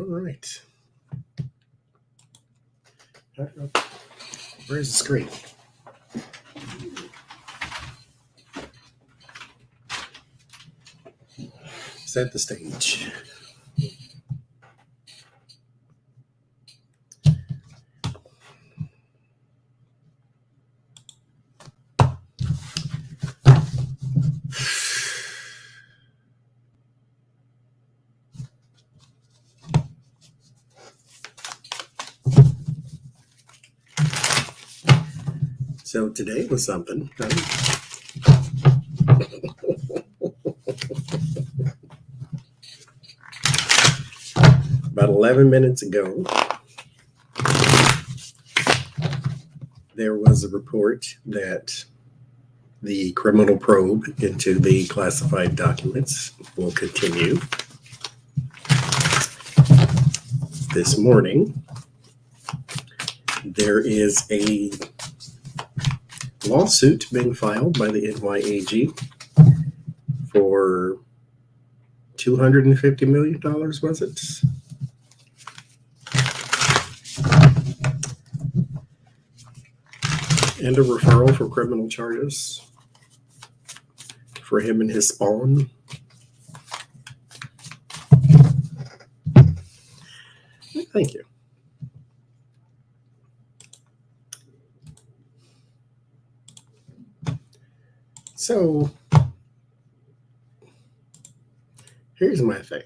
All right. Where's the screen? Set the stage. So today was something. About 11 minutes ago, there was a report that the criminal probe into the classified documents will continue. This morning, there is a lawsuit being filed by the NYAG for $250 million, was it? And a referral for criminal charges for him and his spawn. Thank you. So, here's my thing.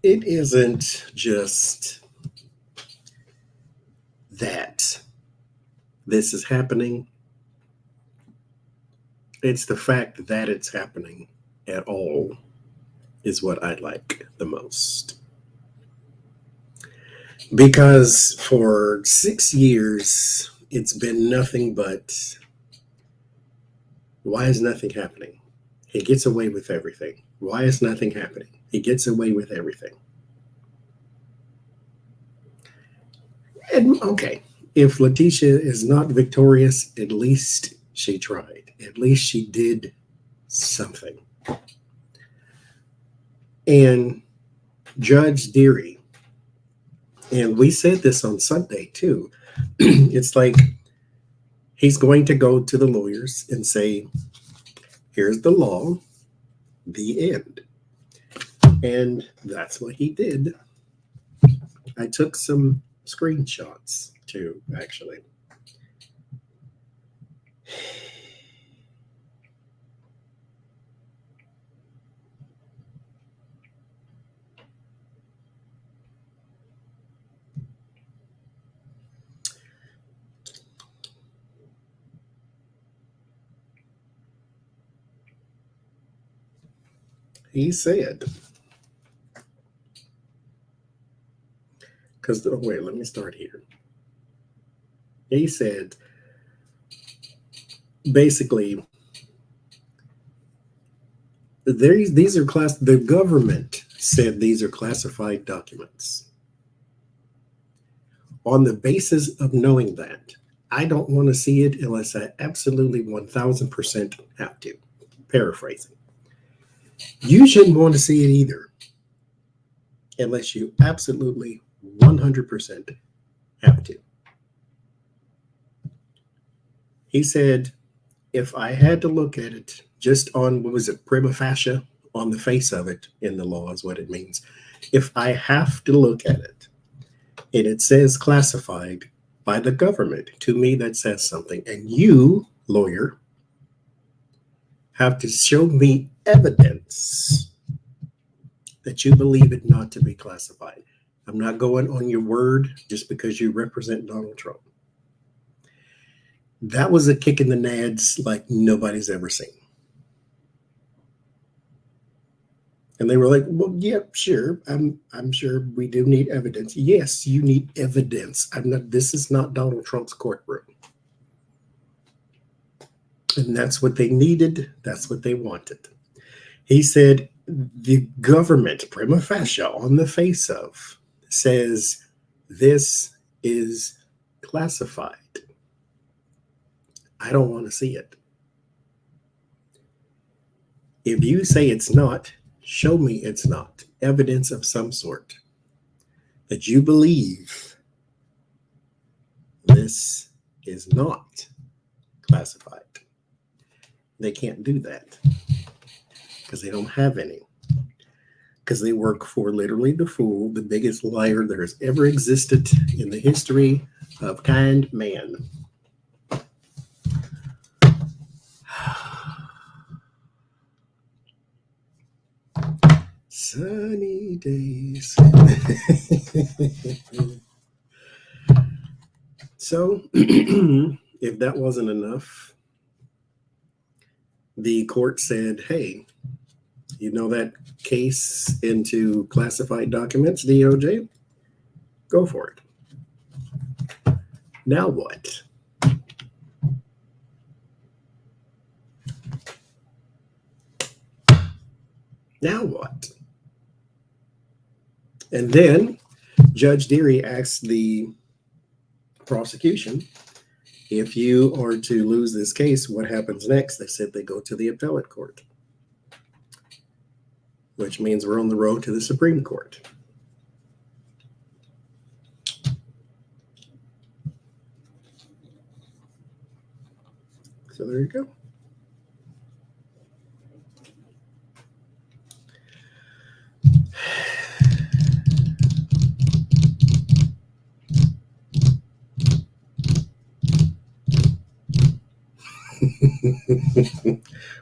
It isn't just that this is happening. It's the fact that it's happening at all is what I like the most. Because for 6 years, it's been nothing but, why is nothing happening? He gets away with everything. Why is nothing happening? He gets away with everything. And okay, if Letitia is not victorious, at least she tried. At least she did something. And Judge Deary, and we said this on Sunday too, it's like he's going to go to the lawyers and say, here's the law, the end. And that's what he did. I took some screenshots too, actually. He said, wait, let me start here. He said, basically, these are the government said these are classified documents. On the basis of knowing that, I don't want to see it unless I absolutely 1000% have to. Paraphrasing. You shouldn't want to see it either unless you absolutely 100% have to. He said, if I had to look at it just on, what was it, prima facie, on the face of it in the law is what it means. If I have to look at it and it says classified by the government, to me that says something. And you, lawyer, have to show me evidence that you believe it not to be classified. I'm not going on your word just because you represent Donald Trump. That was a kick in the nads like nobody's ever seen. And they were like, well, yeah, sure. I'm sure we do need evidence. Yes, you need evidence. This is not Donald Trump's courtroom. And that's what they needed. That's what they wanted. He said the government, prima facie, on the face of, says this is classified. I don't want to see it. If you say it's not, show me it's not. Evidence of some sort that you believe this is not classified. They can't do that because they don't have any. Because they work for literally the fool, the biggest liar there has ever existed in the history of kind man. Sunny days. So, if that wasn't enough, the court said, hey, you know that case into classified documents, DOJ? Go for it. Now what? Now what? And then Judge Deary asked the prosecution, if you are to lose this case, what happens next? They said they go to the appellate court, which means we're on the road to the Supreme Court. So there you go.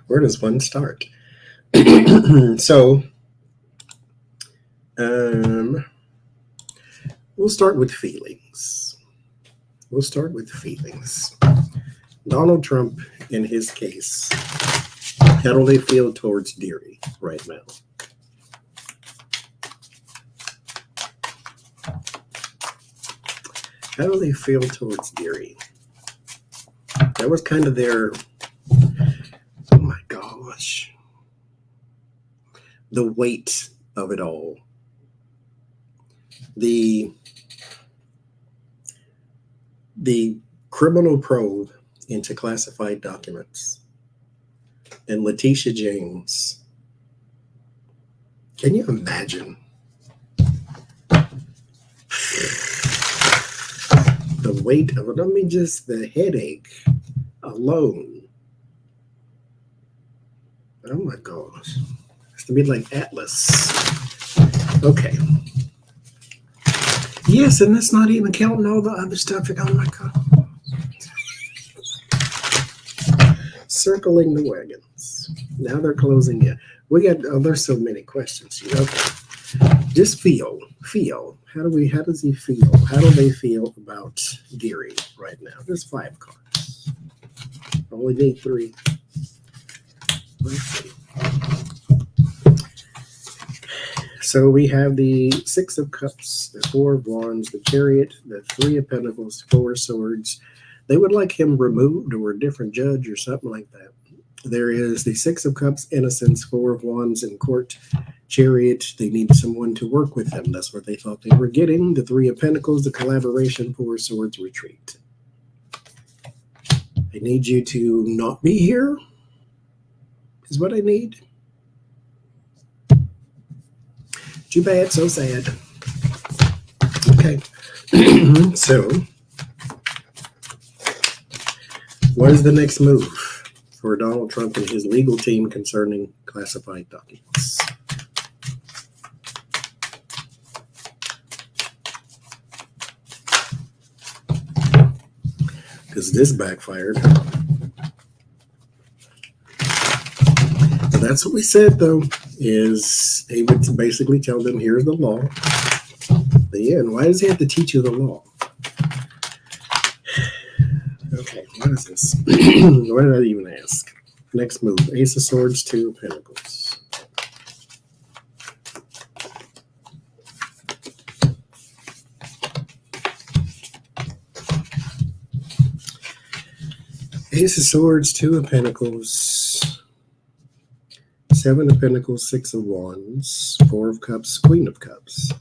Where does one start? So, we'll start with feelings. Donald Trump, in his case, how do they feel towards Deary right now? How do they feel towards Deary? That was kind of their, oh my gosh, the weight of it all. The criminal probe into classified documents and Letitia James. Can you imagine the weight of it? I mean, just the headache alone. Oh my gosh. It's to be like Atlas. Okay. Yes, and that's not even counting all the other stuff. Oh my God. Circling the wagons. Now they're closing in. There's so many questions here. Okay. Just feel. How does he feel? How do they feel about Deary right now? There's 5 cards. Only need 3. Let's see. So we have the 6 of Cups, the 4 of Wands, the Chariot, the 3 of Pentacles, 4 Swords. They would like him removed or a different judge or something like that. There is the 6 of Cups, Innocence, 4 of Wands in court, Chariot. They need someone to work with them. That's what they thought they were getting. The 3 of Pentacles, the collaboration, 4 Swords, retreat. I need you to not be here, is what I need. Too bad, so sad. Okay. So, what is the next move for Donald Trump and his legal team concerning classified documents? Because this backfired. And that's what we said, though, is he would basically tell them, here's the law. The end. Why does he have to teach you the law? Okay, what is this? What did I even ask? Next move, Ace of Swords, 2 of Pentacles. Ace of Swords, 2 of Pentacles, 7 of Pentacles, 6 of Wands, 4 of Cups, Queen of Cups.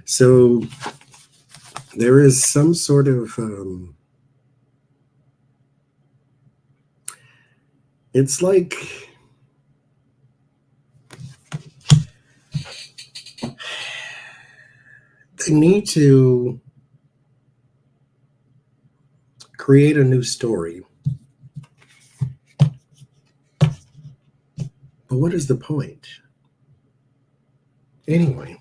So, there is some sort of It's like they need to create a new story. But what is the point? Anyway,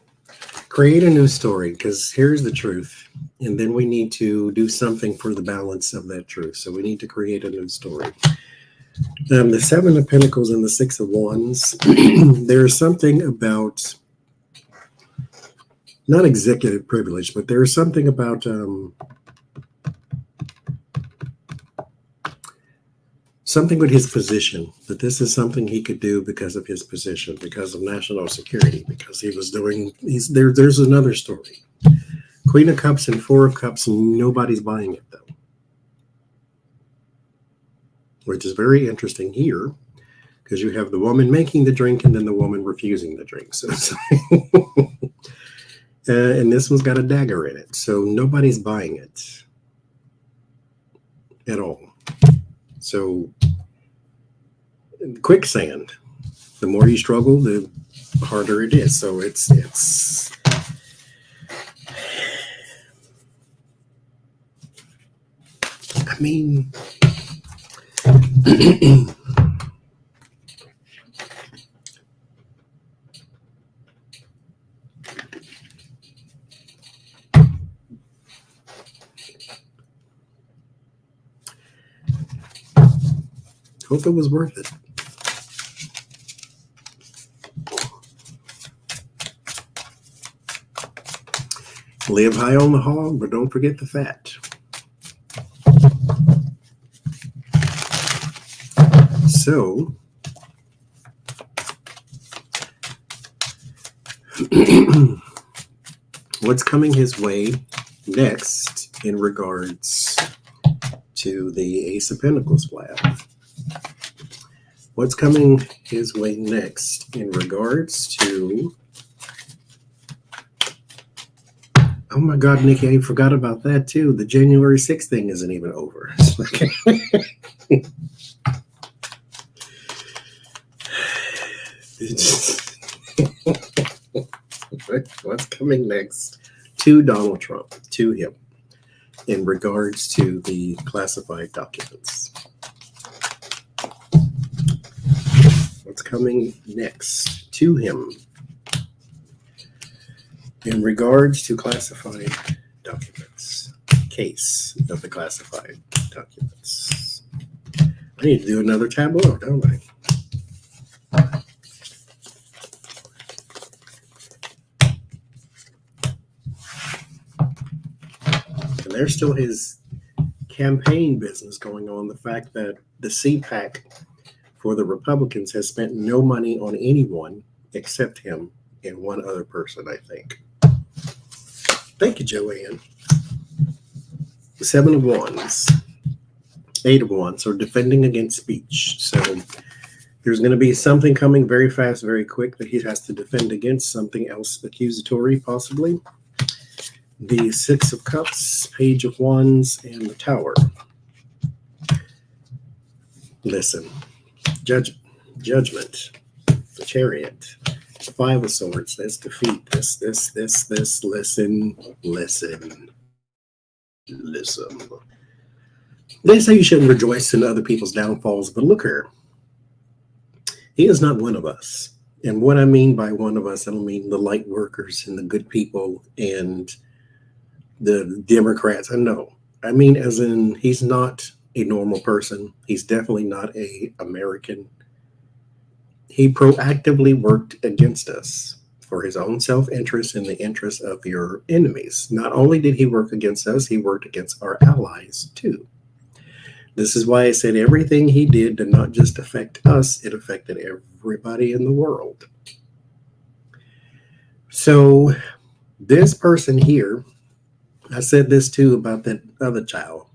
create a new story, because here's the truth. And then we need to do something for the balance of that truth. So we need to create a new story. The Seven of Pentacles and the Six of Wands, there's something about, not executive privilege, but there's something about something with his position, that this is something he could do because of his position, because of national security, because he was doing, there's another story. Queen of Cups and Four of Cups, nobody's buying it though. Which is very interesting here, because you have the woman making the drink and then the woman refusing the drink. So, and this one's got a dagger in it. So nobody's buying it at all. So quicksand, the more you struggle, the harder it is. So it's I mean, hope it was worth it. Live high on the hog, but don't forget the fat. So, what's coming his way next in regards to the Ace of Pentacles flap? What's coming his way next in regards to... Oh my God, Nikki, I forgot about that too. The January 6th thing isn't even over. What's coming next to Donald Trump, to him, in regards to the classified documents? What's coming next to him in regards to classified documents? Case of the classified documents. I need to do another tableau, don't I? And there's still his campaign business going on. The fact that the CPAC for the Republicans has spent no money on anyone except him and one other person, I think. Thank you, Joanne. The Seven of Wands, Eight of Wands, or defending against speech. So there's going to be something coming very fast, very quick that he has to defend against, something else accusatory, possibly. The Six of Cups, Page of Wands, and the Tower. Listen, judgment, the Chariot, the Five of Swords, that's defeat, this, listen. They say you shouldn't rejoice in other people's downfalls, but look here. He is not one of us. And what I mean by one of us, I don't mean the light workers and the good people and the Democrats. I know. I mean, as in, he's not a normal person. He's definitely not an American. He proactively worked against us for his own self-interest and the interest of your enemies. Not only did he work against us, he worked against our allies too. This is why I said everything he did not just affect us, it affected everybody in the world. So this person here, I said this too about that other child,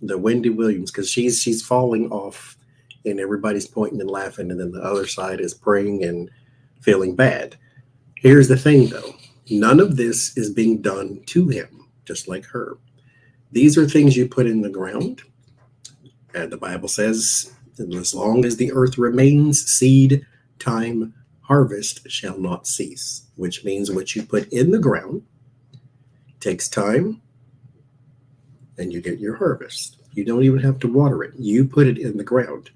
the Wendy Williams, because she's falling off and everybody's pointing and laughing, and then the other side is praying and feeling bad. Here's the thing though, none of this is being done to him, just like her. These are things you put in the ground. And the Bible says And as long as the earth remains, seed time harvest shall not cease, which means what you put in the ground takes time and you get your harvest. You don't even have to water it. You put it in the ground.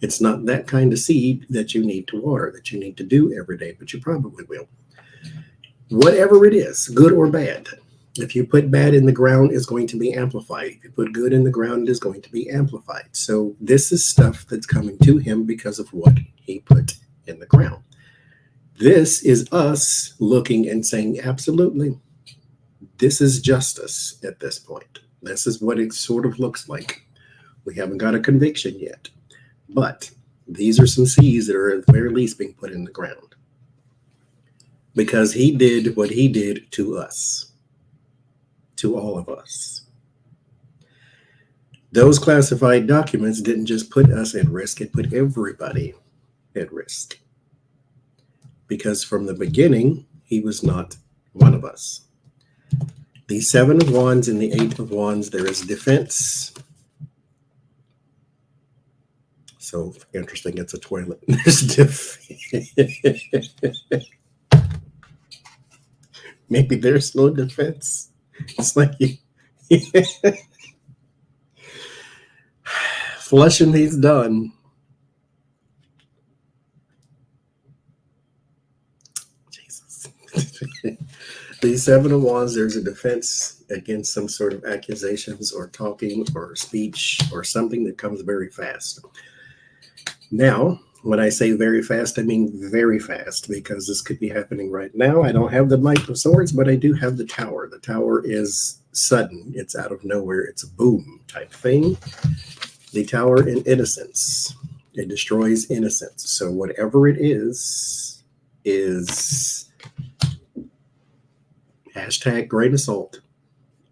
It's not that kind of seed that you need to water, that you need to do every day, but you probably will. Whatever it is, good or bad, if you put bad in the ground, it's going to be amplified. If you put good in the ground, it is going to be amplified. So this is stuff that's coming to him because of what he put in the ground. This is us looking and saying, absolutely, this is justice at this point. This is what it sort of looks like. We haven't got a conviction yet, but these are some seeds that are at the very least being put in the ground because he did what he did to us, to all of us. Those classified documents didn't just put us at risk, it put everybody at risk. Because from the beginning, he was not one of us. The 7 of Wands and the 8 of Wands, there is defense. So interesting, it's a toilet. There's defense. Maybe there's no defense. It's like flushing these done. Jesus. The 7 of Wands, there's a defense against some sort of accusations or talking or speech or something that comes very fast. Now, when I say very fast, I mean very fast because this could be happening right now. I don't have the Knight of Swords, but I do have the Tower. The Tower is sudden. It's out of nowhere. It's a boom type thing. The Tower in innocence. It destroys innocence. So whatever it is hashtag grain of salt.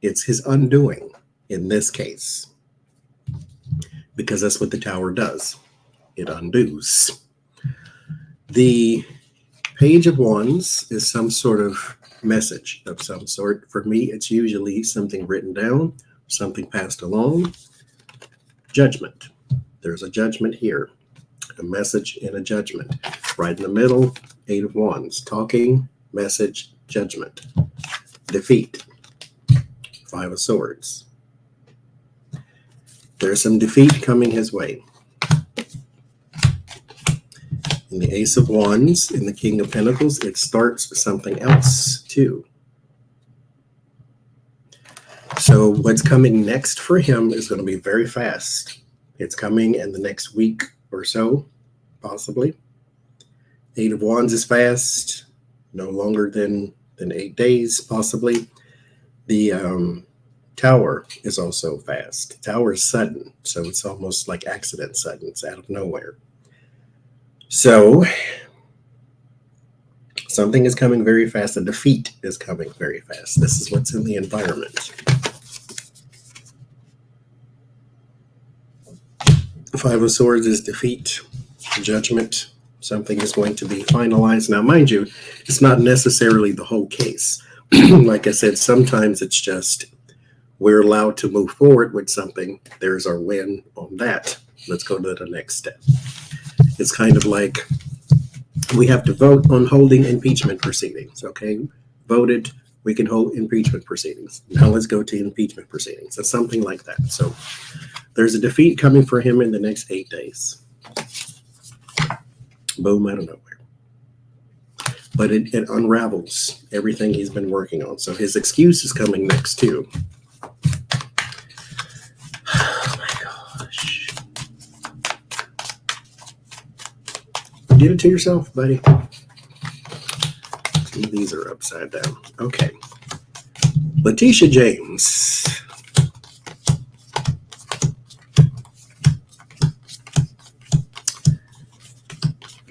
It's his undoing in this case because that's what the Tower does. It undoes. The Page of Wands is some sort of message of some sort. For me, it's usually something written down, something passed along. Judgment. There's a judgment here. A message and a judgment. Right in the middle, 8 of Wands. Talking, message, judgment. Defeat. 5 of Swords. There's some defeat coming his way. In the Ace of Wands, in the King of Pentacles, it starts something else too. So what's coming next for him is going to be very fast. It's coming in the next week or so, possibly. 8 of Wands is fast, no longer than 8 days, possibly. The Tower is also fast. Tower is sudden, so it's almost like accident sudden. It's out of nowhere. So something is coming very fast. A defeat is coming very fast. This is what's in the environment. 5 of Swords is defeat, judgment. Something is going to be finalized. Now, mind you, it's not necessarily the whole case. Like I said, sometimes it's just we're allowed to move forward with something. There's our win on that. Let's go to the next step. It's kind of like we have to vote on holding impeachment proceedings, okay? Voted, we can hold impeachment proceedings. Now let's go to impeachment proceedings. It's something like that. So there's a defeat coming for him in the next 8 days. Boom, out of nowhere. But it unravels everything he's been working on. So his excuse is coming next too. Give it to yourself, buddy. These are upside down. Okay. Letitia James.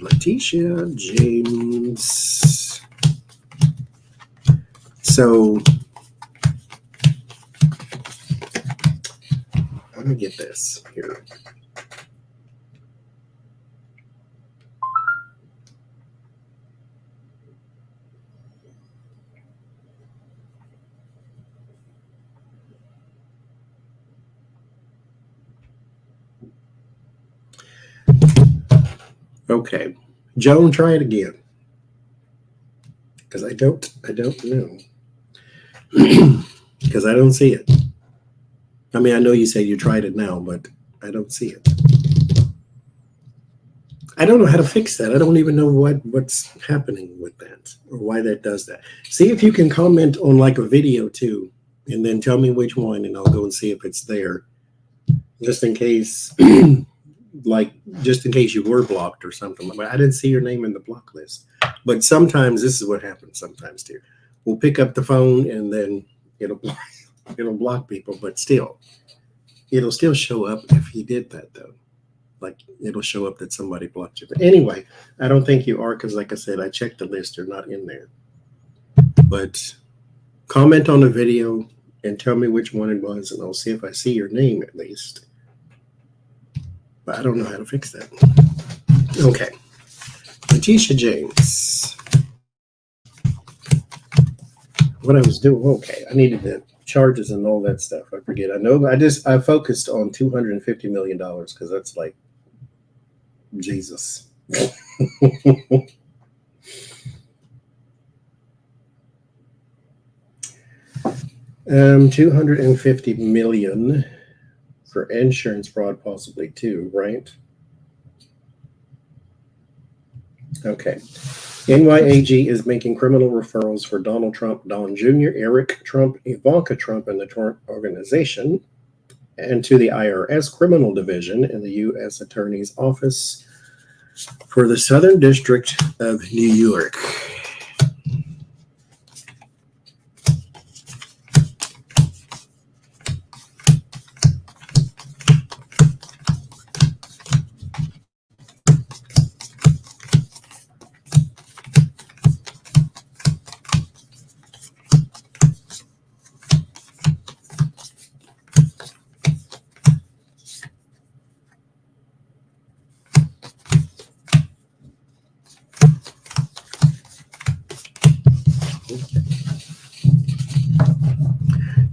Letitia James. So, let me get this here. Okay. Joan, try it again. Because I don't know. Because I don't see it. I mean, I know you say you tried it now, but I don't see it. I don't know how to fix that. I don't even know what's happening with that or why that does that. See if you can comment on like a video too, and then tell me which one, and I'll go and see if it's there, just in case, just in case you were blocked or something. But I didn't see your name in the block list. But sometimes this is what happens. Sometimes too, we'll pick up the phone and then it'll block people, but still, it'll still show up if you did that though. Like it'll show up that somebody blocked you. But anyway, I don't think you are because, like I said, I checked the list. You're not in there. But comment on the video and tell me which one it was, and I'll see if I see your name at least. But I don't know how to fix that. Okay. Letitia James. What I was doing, okay. I needed the charges and all that stuff. I forget. I know I focused on $250 million because that's like Jesus. 250 million for insurance fraud, possibly too, right? Okay. NYAG is making criminal referrals for Donald Trump, Don Jr., Eric Trump, Ivanka Trump, and the Trump Organization, and to the IRS Criminal Division in the U.S. Attorney's Office for the Southern District of New York.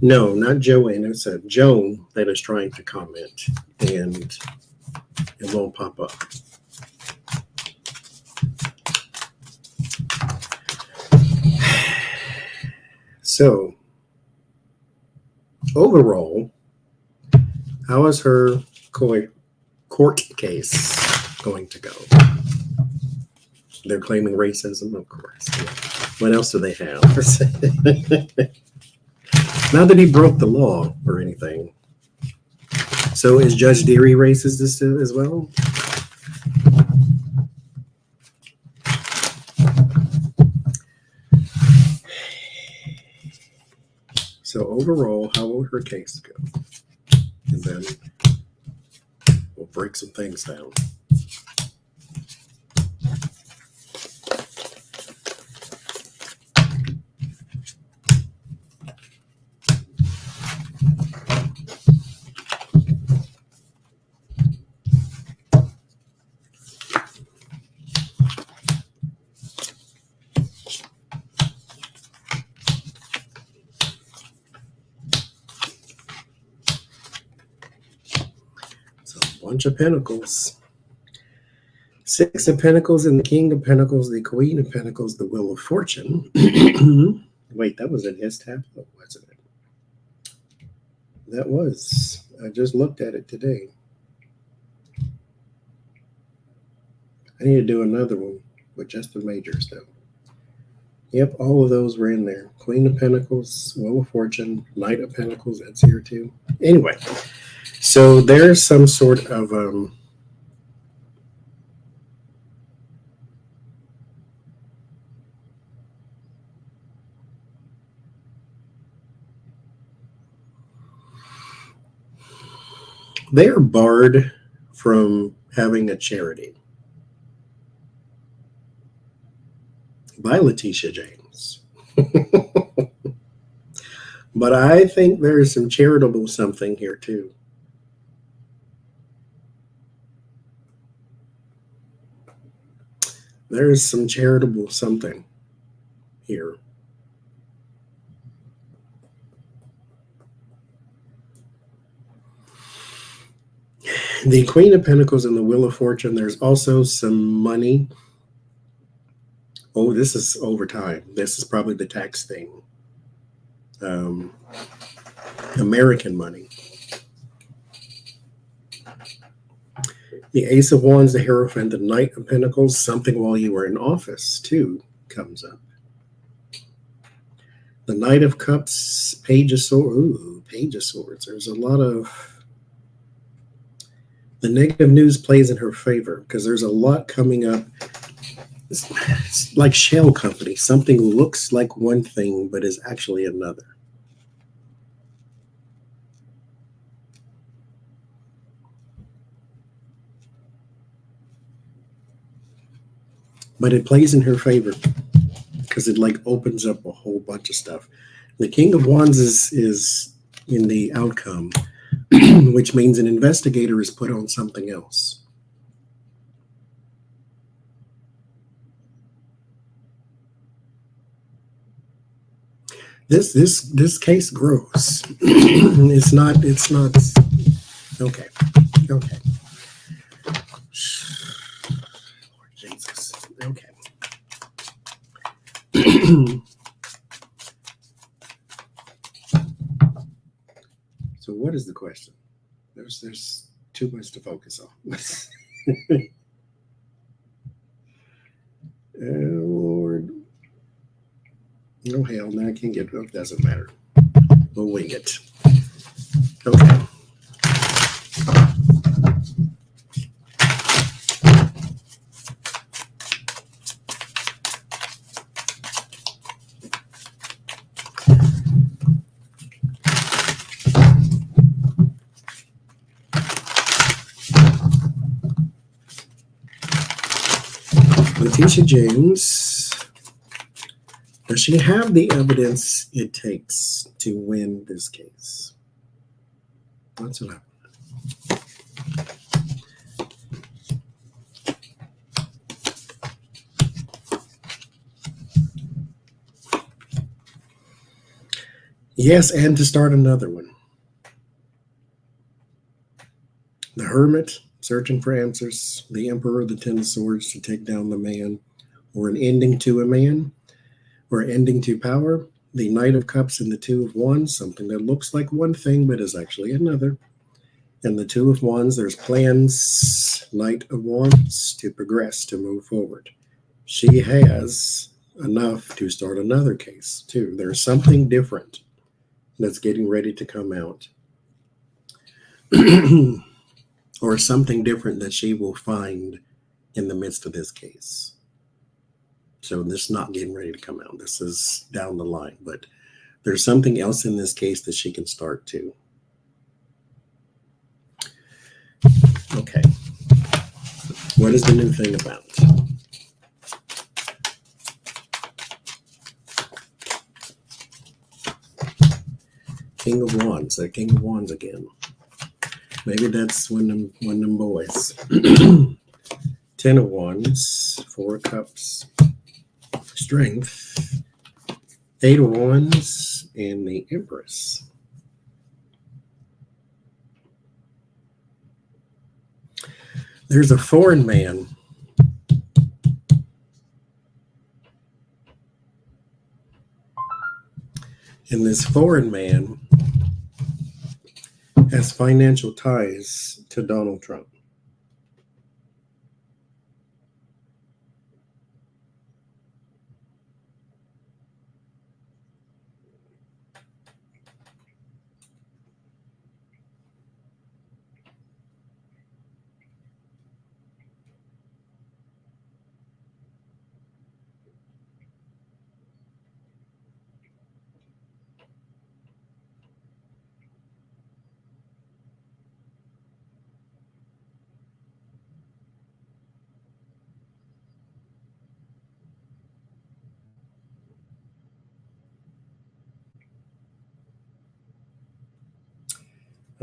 No, not Joanne. It's a Joan that is trying to comment, and it won't pop up. So, overall, how is her court case going to go? They're claiming racism, of course. What else do they have? Not that he broke the law or anything. So is Judge Deary racist as well? So overall, how will her case go? And then we'll break some things down. Bunch of Pentacles. Six of Pentacles and the King of Pentacles, the Queen of Pentacles, the Wheel of Fortune. Wait, that was in his tablet, wasn't it? That was. I just looked at it today. I need to do another one with just the majors, though. Yep, all of those were in there. Queen of Pentacles, Wheel of Fortune, Knight of Pentacles, that's here too. Anyway, so there's some sort of they're barred from having a charity by Letitia James. But I think there is some charitable something here too. There is some charitable something here. The Queen of Pentacles and the Wheel of Fortune. There's also some money. Oh, this is over time. This is probably the tax thing. American money. The Ace of Wands, the Hierophant, the Knight of Pentacles. Something while you were in office, too, comes up. The Knight of Cups, Page of Swords. Ooh, Page of Swords. There's a lot of... The negative news plays in her favor because there's a lot coming up. It's like shell company. Something looks like one thing, but is actually another. But it plays in her favor because it like opens up a whole bunch of stuff. The King of Wands is in the outcome, which means an investigator is put on something else. This case grows. It's not okay. Okay. Lord Jesus. Okay. So what is the question? There's too much to focus on. Oh, Lord. Oh, hell, now I can't get it. It doesn't matter. We'll wing it. Okay. Letitia James, does she have the evidence it takes to win this case? That's what happened. Yes, and to start another one. The Hermit, searching for answers. The Emperor, the Ten of Swords, to take down the man, or an ending to a man, or ending to power. The Knight of Cups and the Two of Wands, something that looks like one thing but is actually another. And the Two of Wands, there's plans, Knight of Wands, to progress, to move forward. She has enough to start another case, too. There's something different that's getting ready to come out. Or something different that she will find in the midst of this case. So this is not getting ready to come out. This is down the line. But there's something else in this case that she can start too. Okay. What is the new thing about? King of Wands. The King of Wands again. Maybe that's one of them boys. 10 of Wands, 4 of Cups, Strength, 8 of Wands, and the Empress. There's a foreign man. And this foreign man has financial ties to Donald Trump.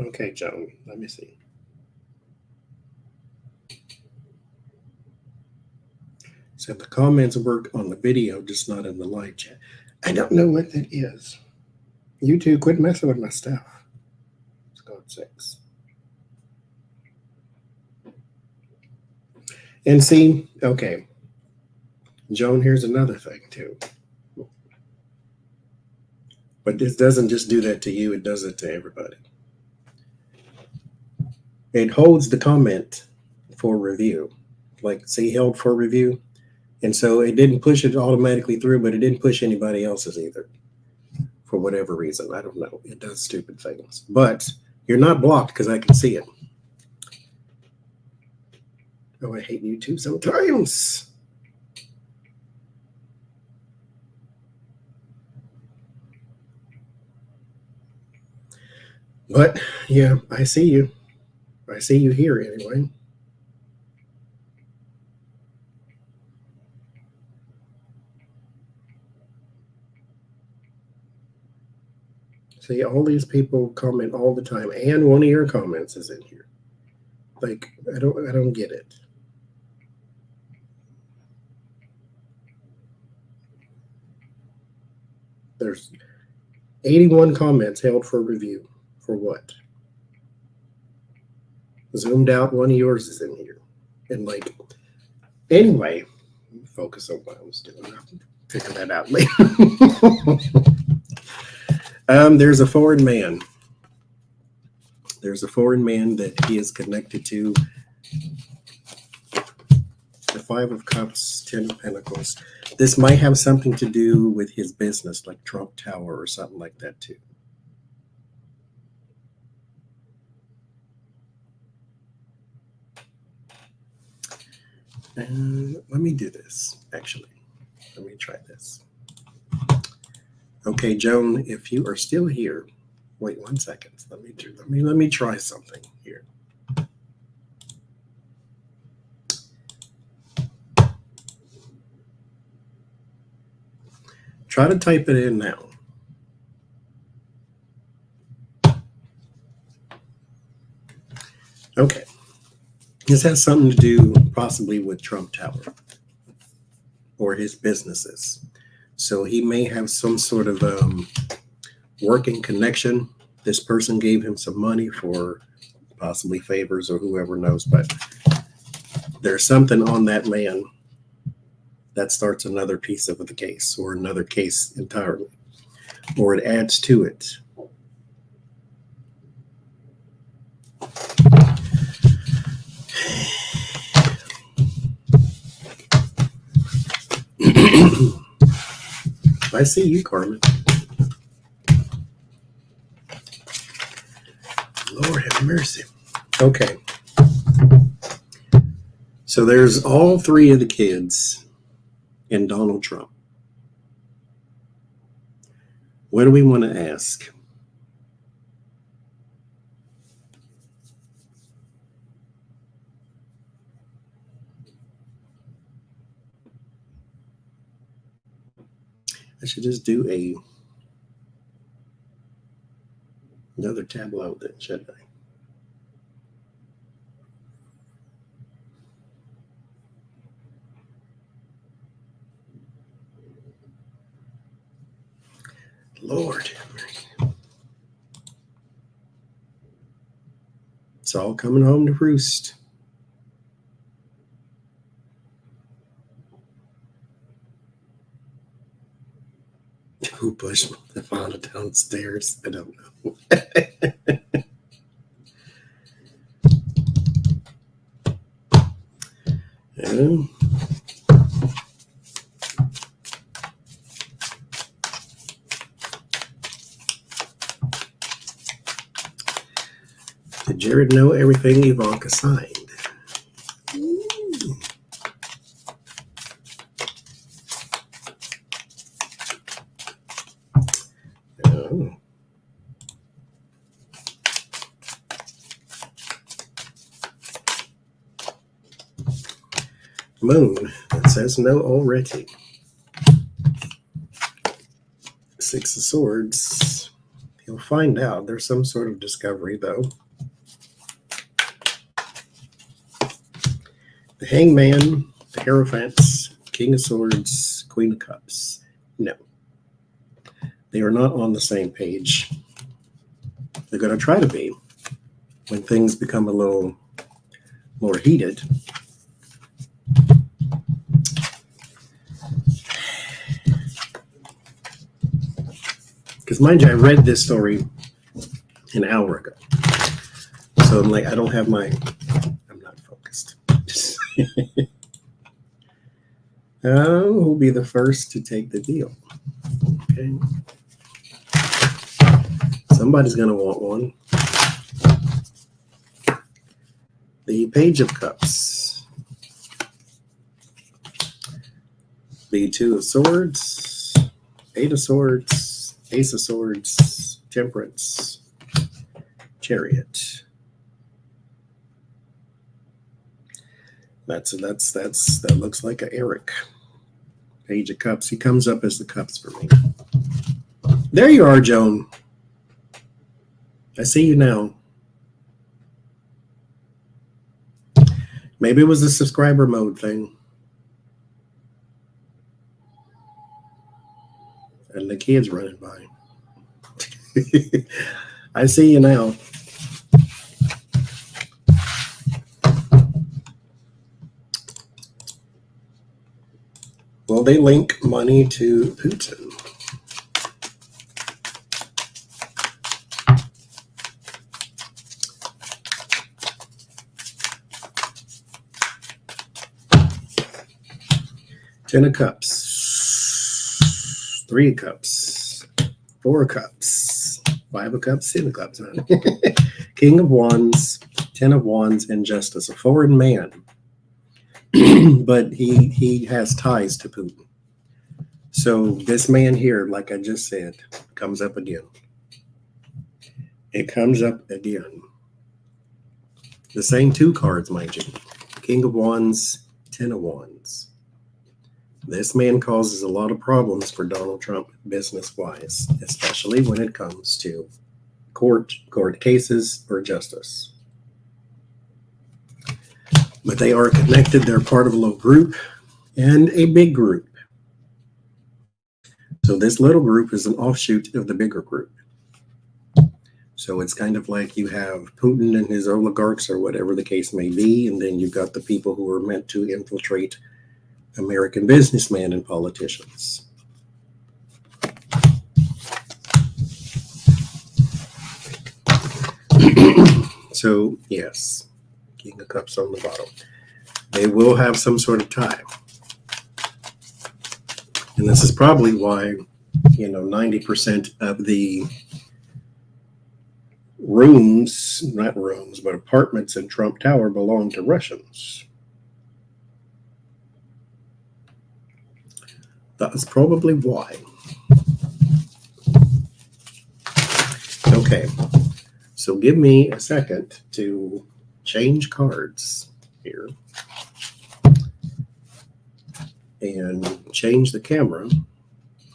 Okay, Joan, let me see. So the comments work on the video, just not in the live chat. I don't know what that is. You two quit messing with my stuff. For God's sakes. And see, okay, Joan, here's another thing too. But this doesn't just do that to you, it does it to everybody. It holds the comment for review. Like, say, held for review. And so it didn't push it automatically through, but it didn't push anybody else's either. For whatever reason. I don't know. It does stupid things. But you're not blocked because I can see it. Oh, I hate YouTube sometimes. But yeah, I see you. I see you here anyway. See, all these people comment all the time, and one of your comments is in here. Like, I don't get it. There's 81 comments held for review. For what? Zoomed out, one of yours is in here. And like, anyway, focus on what I was doing. I'll figure that out later. There's a foreign man. There's a foreign man that he is connected to. The 5 of Cups, 10 of Pentacles. This might have something to do with his business, like Trump Tower or something like that too. Let me do this, actually. Let me try this. Okay, Joan, if you are still here, wait 1 second. Let me try something here. Try to type it in now. Okay. This has something to do possibly with Trump Tower or his businesses. So he may have some sort of working connection. This person gave him some money for possibly favors or whoever knows, but there's something on that man that starts another piece of the case or another case entirely, or it adds to it. I see you, Carmen. Lord have mercy. Okay. So there's all 3 of the kids and Donald Trump. What do we want to ask? I should just do another tableau then, shouldn't I? Lord. It's all coming home to roost. Who pushed the fauna downstairs? I don't know. Yeah. Did Jared know everything Ivanka signed? Oh. Moon. It says no already. 6 of Swords. He'll find out. There's some sort of discovery, though. The Hangman, the Hierophants, King of Swords, Queen of Cups. No. They are not on the same page. They're going to try to be when things become a little more heated. Because mind you, I read this story an hour ago. So I'm like, I'm not focused. Who'll be the first to take the deal? Okay. Somebody's going to want one. The Page of Cups. The Two of Swords. Eight of Swords. Ace of Swords. Temperance. Chariot. That looks like a Eric. Page of Cups. He comes up as the Cups for me. There you are, Joan. I see you now. Maybe it was the subscriber mode thing. And the kids running by. I see you now. Will they link money to Putin? Ten of Cups, Three of Cups, Four of Cups, Five of Cups, Ten of Cups. King of Wands, Ten of Wands, and Justice. A foreign man, but he has ties to Putin. So this man here, like I just said, comes up again. It comes up again. The same two cards, mind you. King of Wands, Ten of Wands. This man causes a lot of problems for Donald Trump business-wise, especially when it comes to court cases or justice. But they are connected. They're part of a little group and a big group. So this little group is an offshoot of the bigger group. So it's kind of like you have Putin and his oligarchs or whatever the case may be, and then you've got the people who are meant to infiltrate American businessmen and politicians. So, yes, King of Cups on the bottom. They will have some sort of tie. And this is probably why, 90% of the apartments in Trump Tower belong to Russians. That's probably why. Okay, so give me a second to change cards here and change the camera.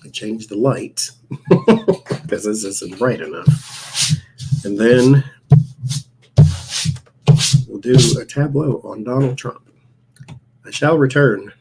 I change the light because this isn't bright enough. And then we'll do a tableau on Donald Trump. I shall return.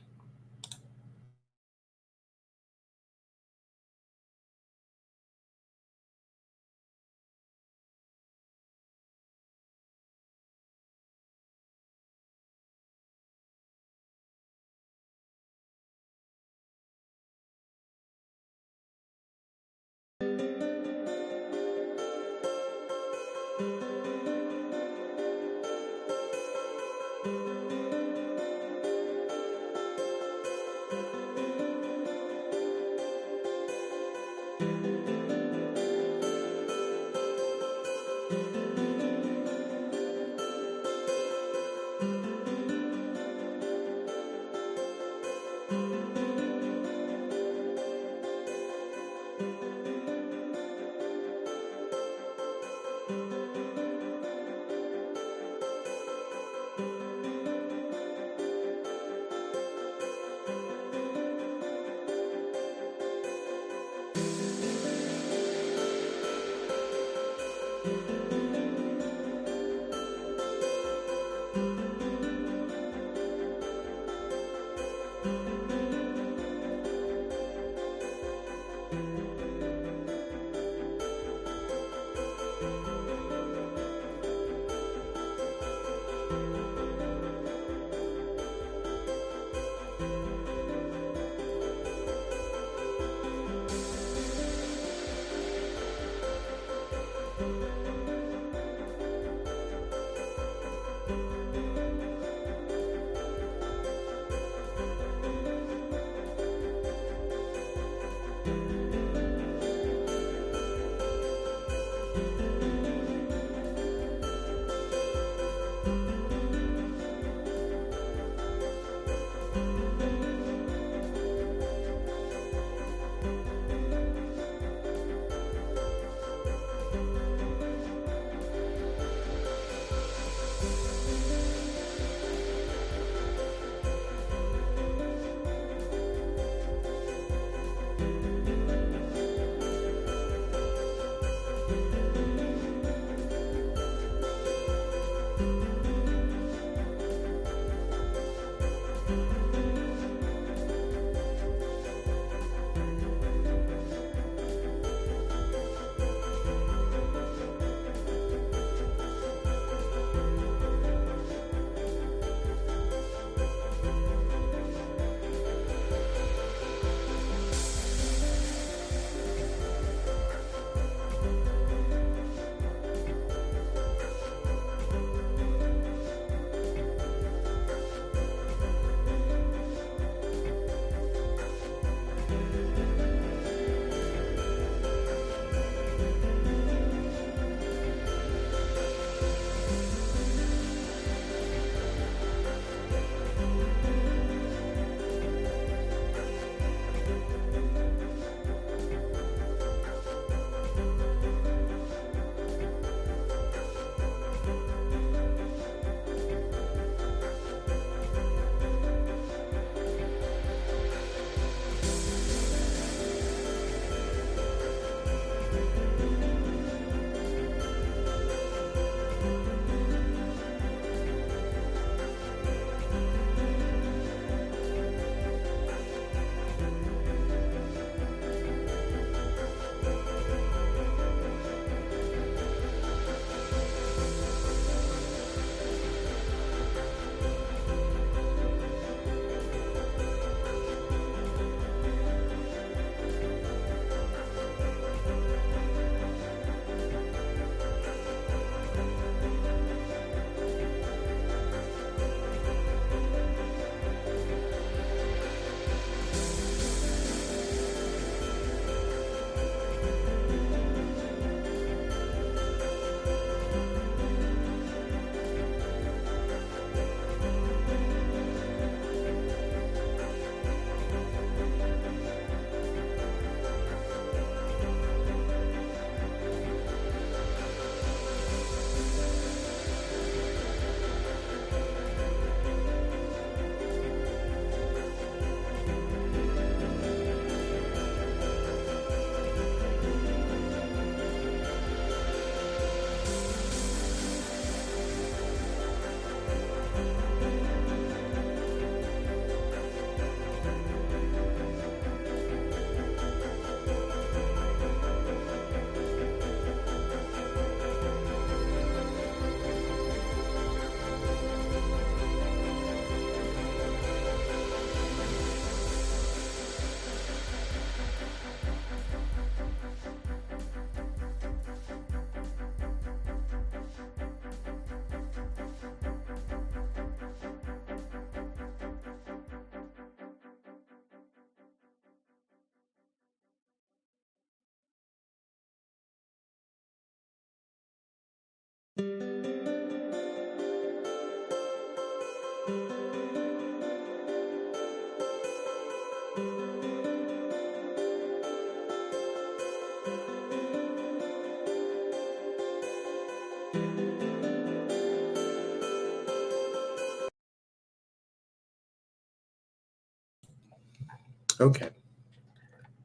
Okay.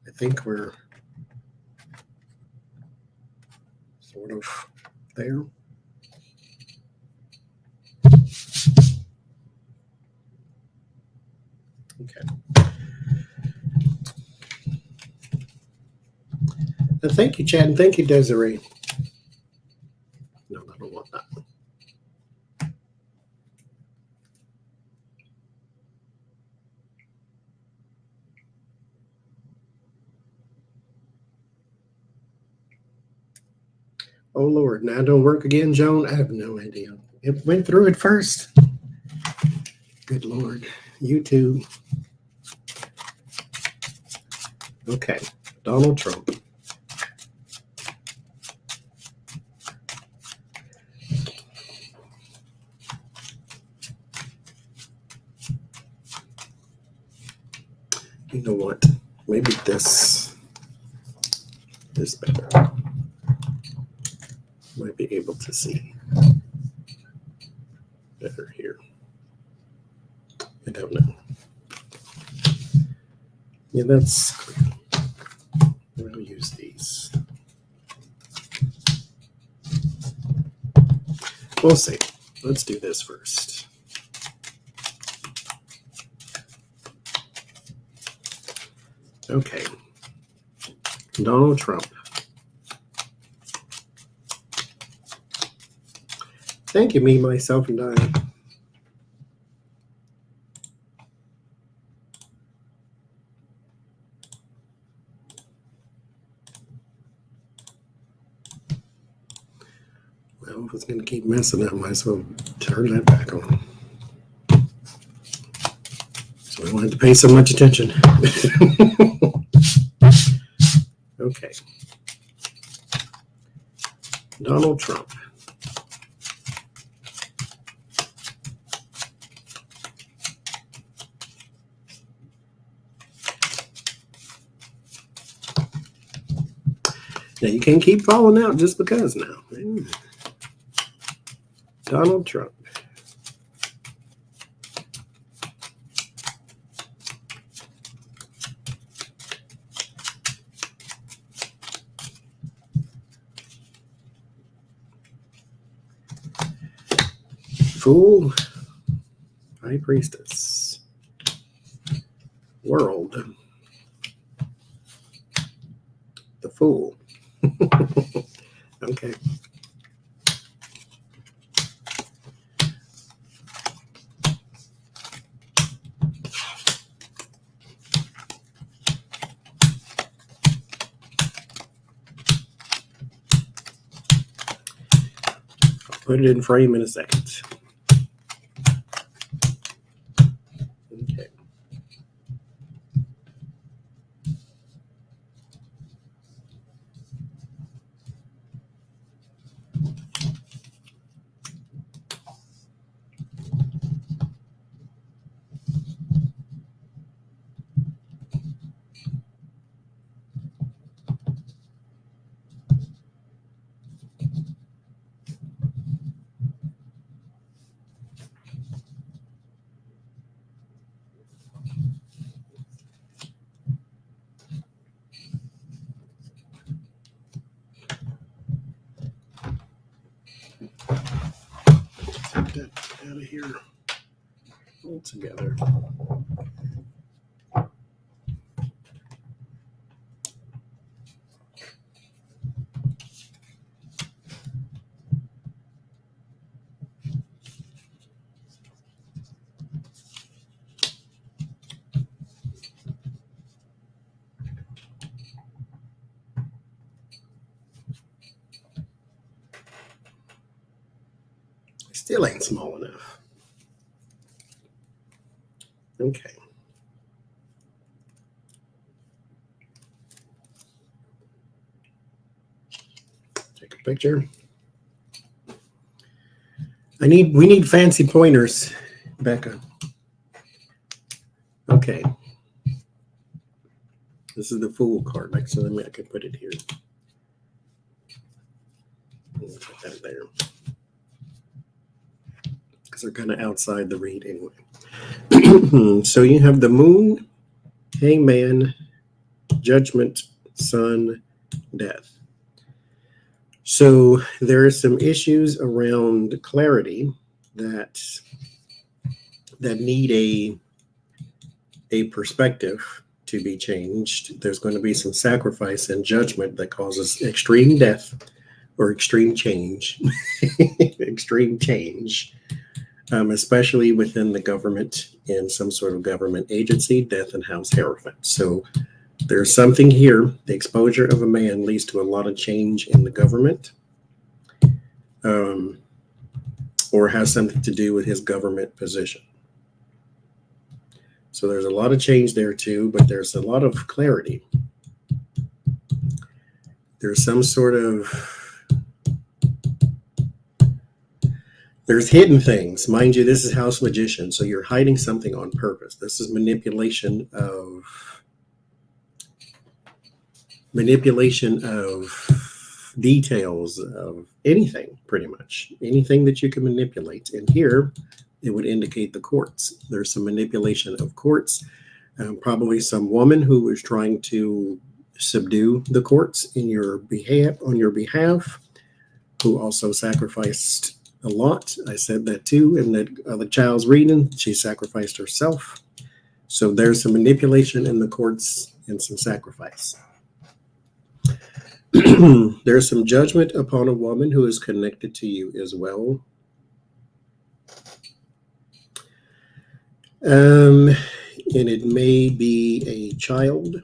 I think we're sort of there. Okay. Thank you, Chad, and thank you, Desiree. No, I don't want that one. Oh, Lord. Now don't work again, Joan? I have no idea. It went through it first. Good Lord. You too. Okay. Donald Trump. You know what? Maybe this is better. Might be able to see better here. I don't know. Yeah, that's clear. I'll use these. We'll see. Let's do this first. Okay. Donald Trump. Thank you, me, myself, and I. Well, if it's going to keep messing up, I might as well turn that back on. So we don't have to pay so much attention. Okay. Donald Trump. Now, you can't keep falling out just because now. Donald Trump. Fool. High Priestess. World. The Fool. Okay. I'll put it in frame in a second. Okay. Get that out of here altogether. Still ain't small enough. Okay. Take a picture. We need fancy pointers, Becca. Okay. This is the Fool card. Like, so I can put it here. Put that there. Because they're kind of outside the read anyway. So you have the Moon Hangman, Judgment, Sun, Death. So there are some issues around clarity that need a perspective to be changed. There's going to be some sacrifice and judgment that causes extreme death or extreme change, extreme change, especially within the government and some sort of government agency, death and house hierophant. So there's something here. The exposure of a man leads to a lot of change in the government, or has something to do with his government position. So there's a lot of change there too, but there's a lot of clarity. There's some sort of, there's hidden things. Mind you, this is House Magician, so you're hiding something on purpose. This is manipulation of details of anything, pretty much. Anything that you can manipulate. And here, it would indicate the courts. There's some manipulation of courts. Probably some woman who was trying to subdue the courts on your behalf, who also sacrificed a lot. I said that too in that other child's reading. She sacrificed herself. So there's some manipulation in the courts and some sacrifice. There's some judgment upon a woman who is connected to you as well. And it may be a child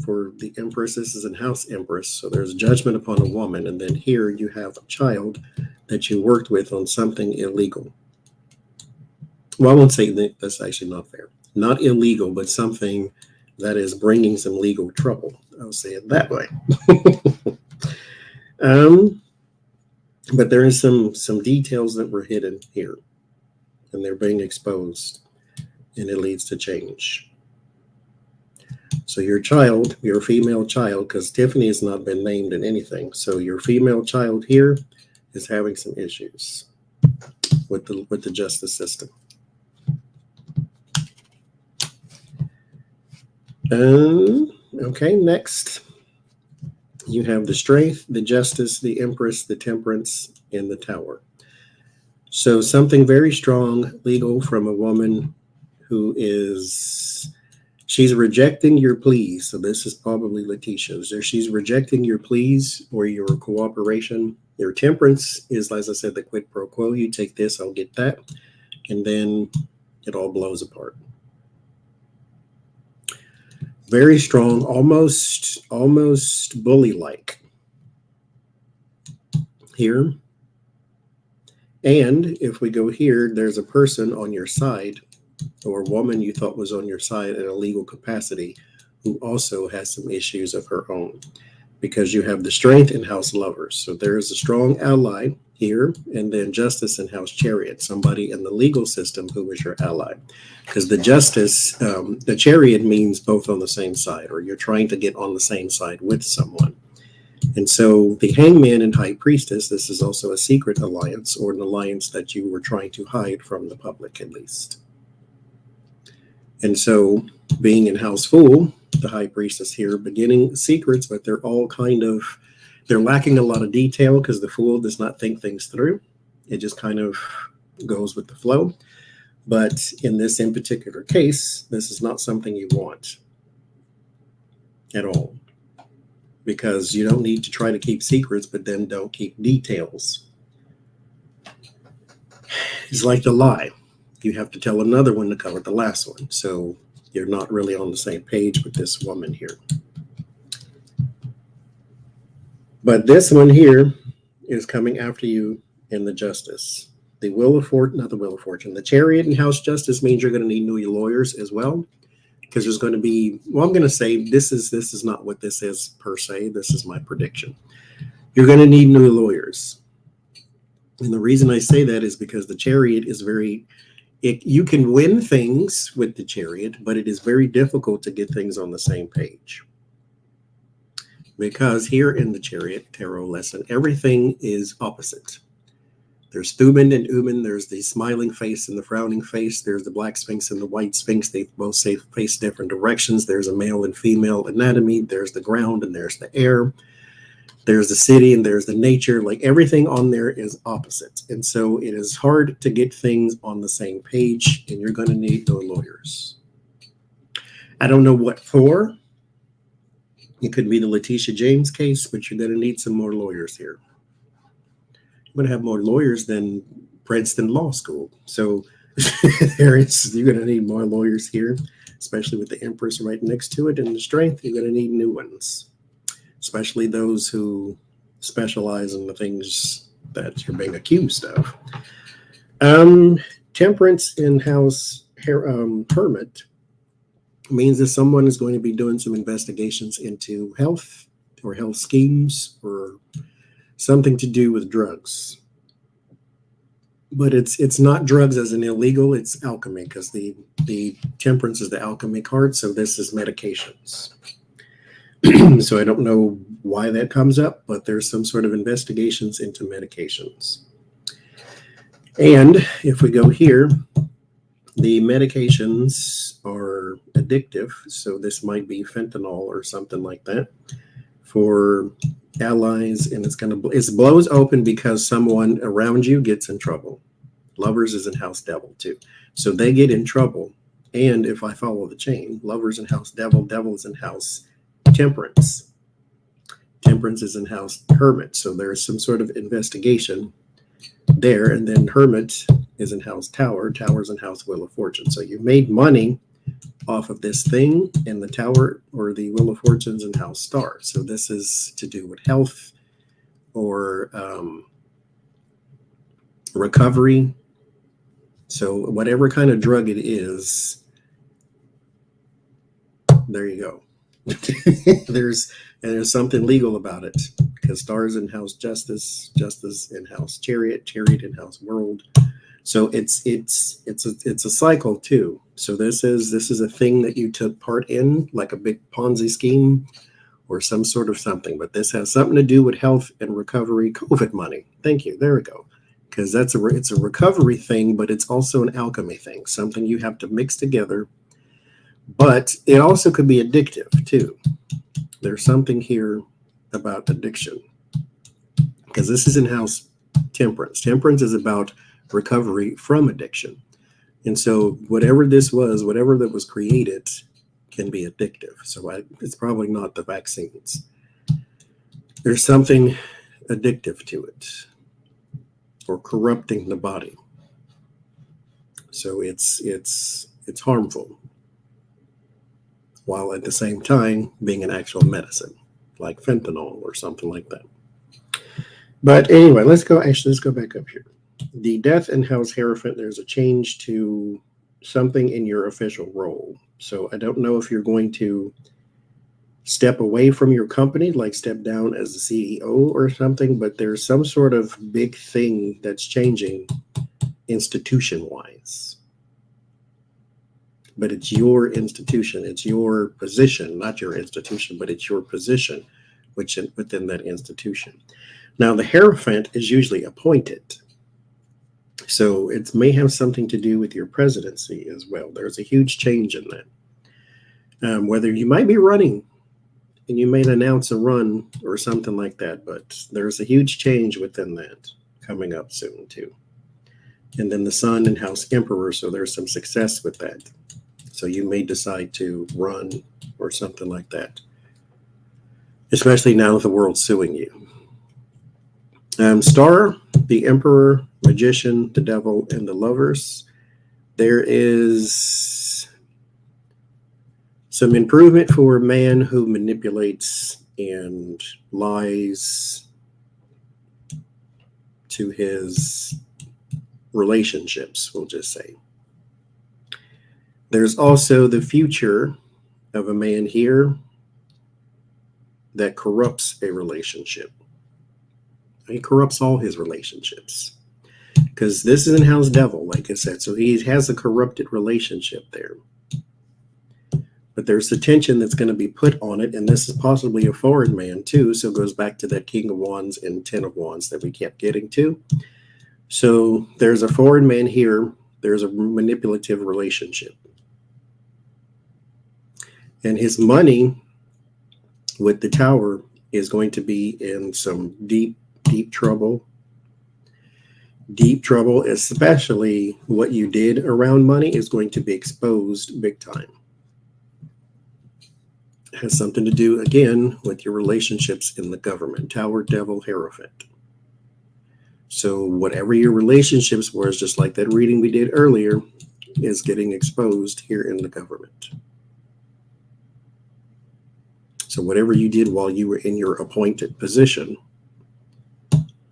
for the Empress. This is in House Empress. So there's judgment upon a woman. And then here you have a child that you worked with on something illegal. Well, I won't say that. That's actually not fair. Not illegal, but something that is bringing some legal trouble. I'll say it that way. But there is some details that were hidden here, and they're being exposed, and it leads to change. So your child, your female child, because Tiffany has not been named in anything, so your female child here is having some issues with the justice system. Okay, next you have the Strength, the Justice, the Empress, the Temperance, and the Tower. So something very strong, legal, from a woman who she's rejecting your pleas. So this is probably Letitia's. She's rejecting your pleas or your cooperation. Your Temperance is, as I said, the quid pro quo. You take this, I'll get that. And then it all blows apart. Very strong, almost bully-like here. And if we go here, there's a person on your side, or a woman you thought was on your side in a legal capacity, who also has some issues of her own, because you have the Strength in House Lovers. So there is a strong ally here, and then Justice in House Chariot, somebody in the legal system who is your ally. Because the Justice, the Chariot means both on the same side, or you're trying to get on the same side with someone. And so the Hangman and High Priestess, this is also a secret alliance, or an alliance that you were trying to hide from the public, at least. And so being in House Fool, the High Priestess here, beginning secrets, but they're all they're lacking a lot of detail, because the Fool does not think things through. It just kind of goes with the flow. But in particular case, this is not something you want at all, because you don't need to try to keep secrets, but then don't keep details. It's like the lie. You have to tell another one to cover the last one. So you're not really on the same page with this woman here. But this one here is coming after you in the Justice. The Wheel of Fortune, not the Wheel of Fortune. The Chariot and House Justice means you're going to need new lawyers as well, because there's going to be, well, I'm going to say this is not what this is per se. This is my prediction. You're going to need new lawyers. And the reason I say that is because the Chariot is you can win things with the Chariot, but it is very difficult to get things on the same page. Because here in the Chariot tarot lesson, everything is opposite. There's Thuman and Uman. There's the smiling face and the frowning face. There's the black sphinx and the white sphinx. They both face different directions. There's a male and female anatomy. There's the ground and there's the air. There's the city and there's the nature. Like everything on there is opposites. And so it is hard to get things on the same page, and you're going to need no lawyers. I don't know what for. It could be the Letitia James case, but you're going to need some more lawyers here. You're going to have more lawyers than Princeton Law School. So you're going to need more lawyers here, especially with the Empress right next to it. And the Strength, you're going to need new ones, especially those who specialize in the things that you're being accused of. Temperance in House Hermit means that someone is going to be doing some investigations into health or health schemes or something to do with drugs. But it's not drugs as an illegal, it's alchemy, because the Temperance is the alchemy card, so this is medications. So I don't know why that comes up, but there's some sort of investigations into medications. And if we go here, the medications are addictive, so this might be fentanyl or something like that for allies, and it blows open because someone around you gets in trouble. Lovers is in House Devil too, so they get in trouble. And if I follow the chain, Lovers in House Devil, Devil is in House Temperance, Temperance is in House Hermit, so there's some sort of investigation there. And then Hermit is in House Tower, Tower's in House Wheel of Fortune. So you made money off of this thing, and the Tower or the Wheel of Fortune's in House Star. So this is to do with health or recovery. So whatever kind of drug it is, there you go. there's something legal about it, because Star's in House Justice, Justice in House Chariot, Chariot in House World. So it's a cycle too. So this is a thing that you took part in, like a big Ponzi scheme or some sort of something. But this has something to do with health and recovery, COVID money. Thank you. There we go. Because it's a recovery thing, but it's also an alchemy thing, something you have to mix together. But it also could be addictive too. There's something here about addiction, because this is in House Temperance. Temperance is about recovery from addiction. And so whatever this was, whatever that was created, can be addictive. So it's probably not the vaccines. There's something addictive to it, or corrupting the body. So it's harmful, while at the same time being an actual medicine, like fentanyl or something like that. But anyway, let's go back up here. The Death in House Hierophant, there's a change to something in your official role. So I don't know if you're going to step away from your company, like step down as the CEO or something, but there's some sort of big thing that's changing institution-wise. But it's your institution, it's your position, not your institution, but it's your position within that institution. Now, the Hierophant is usually appointed. So it may have something to do with your presidency as well. There's a huge change in that. Whether you might be running and you may announce a run or something like that, but there's a huge change within that coming up soon too. And then the Sun in House Emperor, so there's some success with that. So you may decide to run or something like that, especially now with the world suing you. Star, the Emperor, Magician, the Devil, and the Lovers. There is some improvement for a man who manipulates and lies to his relationships, we'll just say. There's also the future of a man here that corrupts a relationship. He corrupts all his relationships, because this is in House Devil, like I said. So he has a corrupted relationship there. But there's the tension that's going to be put on it, and this is possibly a foreign man too. So it goes back to that King of Wands and Ten of Wands that we kept getting to. So there's a foreign man here. There's a manipulative relationship. And his money with the Tower is going to be in some deep, deep trouble. Deep trouble, especially what you did around money, is going to be exposed big time. It has something to do, again, with your relationships in the government. Tower, Devil, Hierophant. So whatever your relationships were, just like that reading we did earlier, is getting exposed here in the government. So whatever you did while you were in your appointed position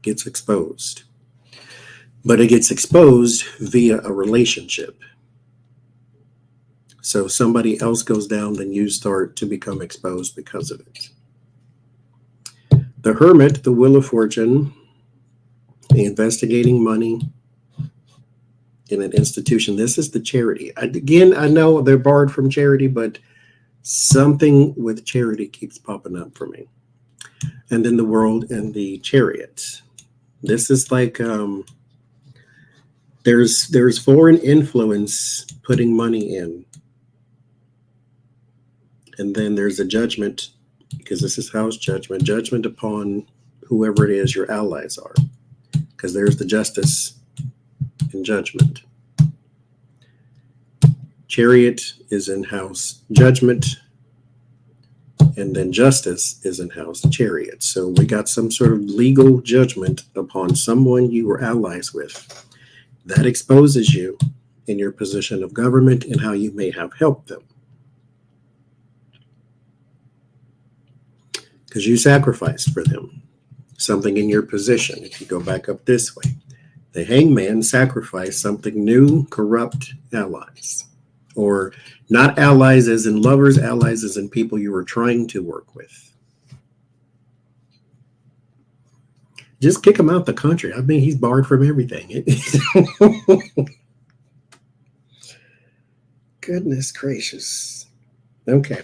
gets exposed. But it gets exposed via a relationship. So somebody else goes down, then you start to become exposed because of it. The Hermit, the Wheel of Fortune, investigating money in an institution. This is the Charity. Again, I know they're borrowed from Charity, but something with Charity keeps popping up for me. And then the World and the Chariot. This is like there's foreign influence putting money in. And then there's a judgment, because this is house judgment. Judgment upon whoever it is your allies are. Because there's the Justice and Judgment. Chariot is in house Judgment. And then Justice is in house Chariot. So we got some sort of legal judgment upon someone you were allies with. That exposes you in your position of government and how you may have helped them. Because you sacrificed for them something in your position. If you go back up this way, the Hangman sacrificed something new, corrupt allies. Or not allies as in lovers, allies as in people you were trying to work with. Just kick him out the country. I mean, he's barred from everything. Goodness gracious. Okay.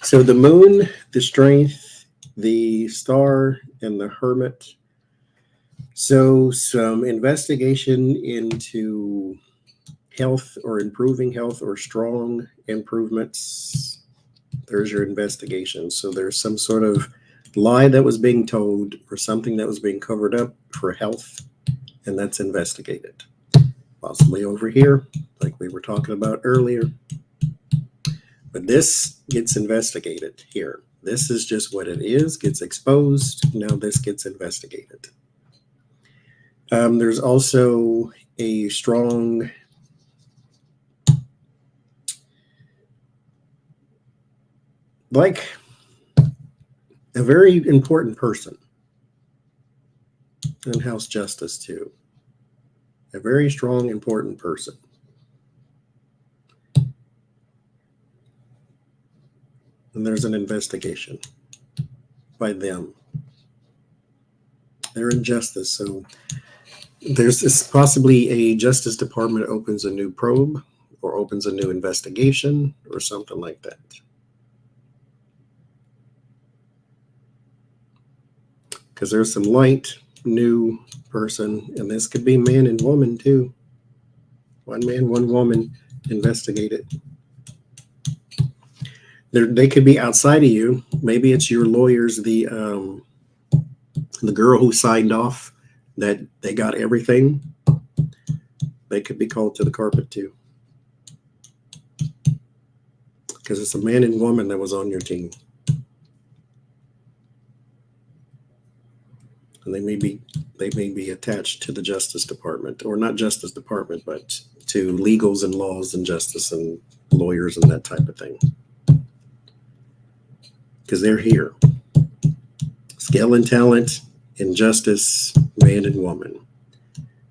So the Moon, the Strength, the Star, and the Hermit. So some investigation into health or improving health or strong improvements. There's your investigation. So there's some sort of lie that was being told or something that was being covered up for health, and that's investigated. Possibly over here, like we were talking about earlier. But this gets investigated here. This is just what it is, gets exposed. Now this gets investigated. There's also a strong like a very important person in House Justice too. A very strong, important person. And there's an investigation by them. They're in justice, so there's this possibly a Justice Department opens a new probe or opens a new investigation or something like that. Because there's some light, new person, and this could be man and woman too. One man, one woman, investigate it. They could be outside of you. Maybe it's your lawyers, the girl who signed off that they got everything. They could be called to the carpet too. Because it's a man and woman that was on your team. And they may be attached to the Justice Department, or not Justice Department, but to legals and laws and justice and lawyers and that type of thing. Because they're here. Skill and talent, injustice, man and woman.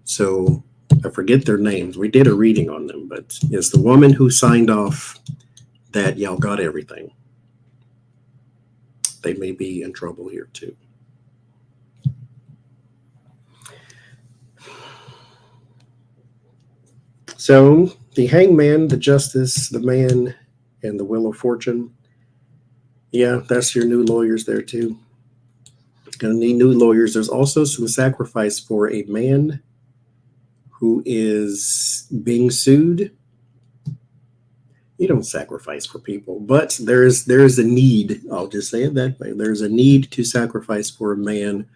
So I forget their names. We did a reading on them, but it's the woman who signed off that y'all got everything. They may be in trouble here too. So the Hangman, the Justice, the Man, and the Wheel of Fortune. Yeah, that's your new lawyers there too. Gonna need new lawyers. There's also some sacrifice for a man who is being sued. You don't sacrifice for people, but there's a need. I'll just say it that way. There's a need to sacrifice for a man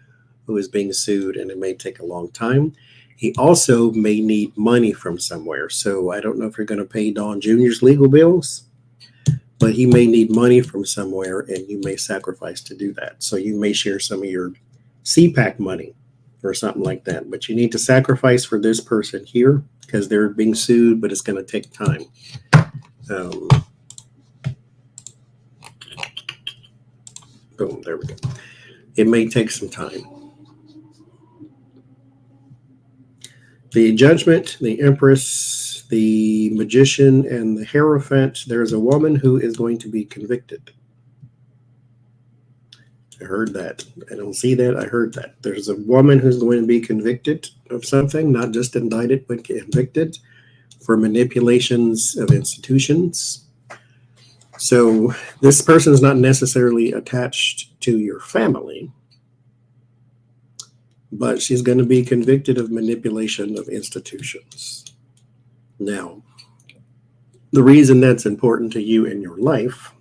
who is being sued, and it may take a long time. He also may need money from somewhere. So I don't know if you're going to pay Don Jr.'s legal bills, but he may need money from somewhere, and you may sacrifice to do that. So you may share some of your CPAC money or something like that. But you need to sacrifice for this person here because they're being sued, but it's going to take time. Boom, there we go. It may take some time. The Judgment, the Empress, the Magician, and the Hierophant. There's a woman who is going to be convicted. I heard that. I don't see that. I heard that. There's a woman who's going to be convicted of something, not just indicted, but convicted for manipulations of institutions. So this person is not necessarily attached to your family, but she's going to be convicted of manipulation of institutions. Now, the reason that's important to you in your life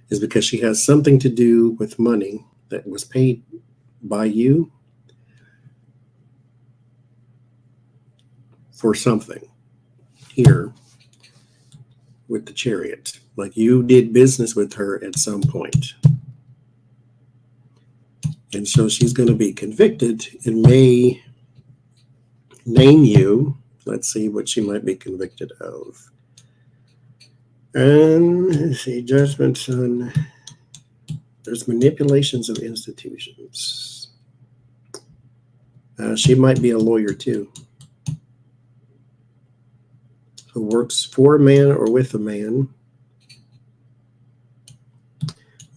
is because she has something to do with money that was paid by you for something here with the Chariot. Like you did business with her at some point. And so she's going to be convicted and may name you. Let's see what she might be convicted of. And let's see, judgment on, there's manipulations of institutions. She might be a lawyer too, who works for a man or with a man.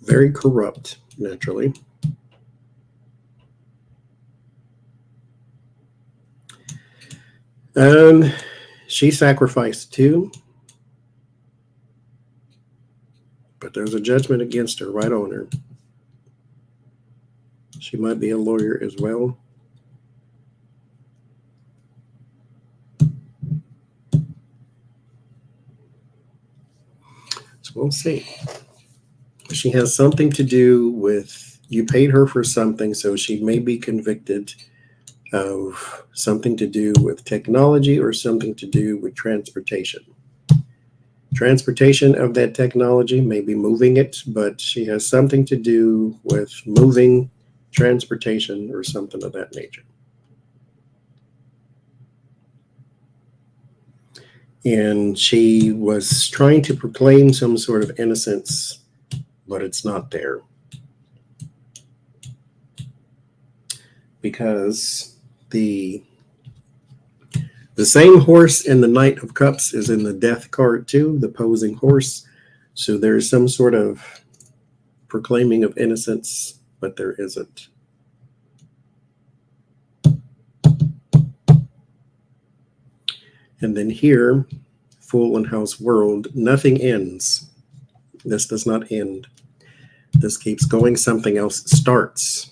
Very corrupt, naturally. She sacrificed too. But there's a judgment against her, right on her. She might be a lawyer as well. So we'll see. She has something to do with, you paid her for something, so she may be convicted of something to do with technology or something to do with transportation. Transportation of that technology, maybe moving it, but she has something to do with moving transportation or something of that nature. And she was trying to proclaim some sort of innocence, but it's not there. Because the same horse in the Knight of Cups is in the Death card too, the posing horse. So there's some sort of proclaiming of innocence, but there isn't. And then here, Fool and House World, nothing ends. This does not end. This keeps going. Something else starts,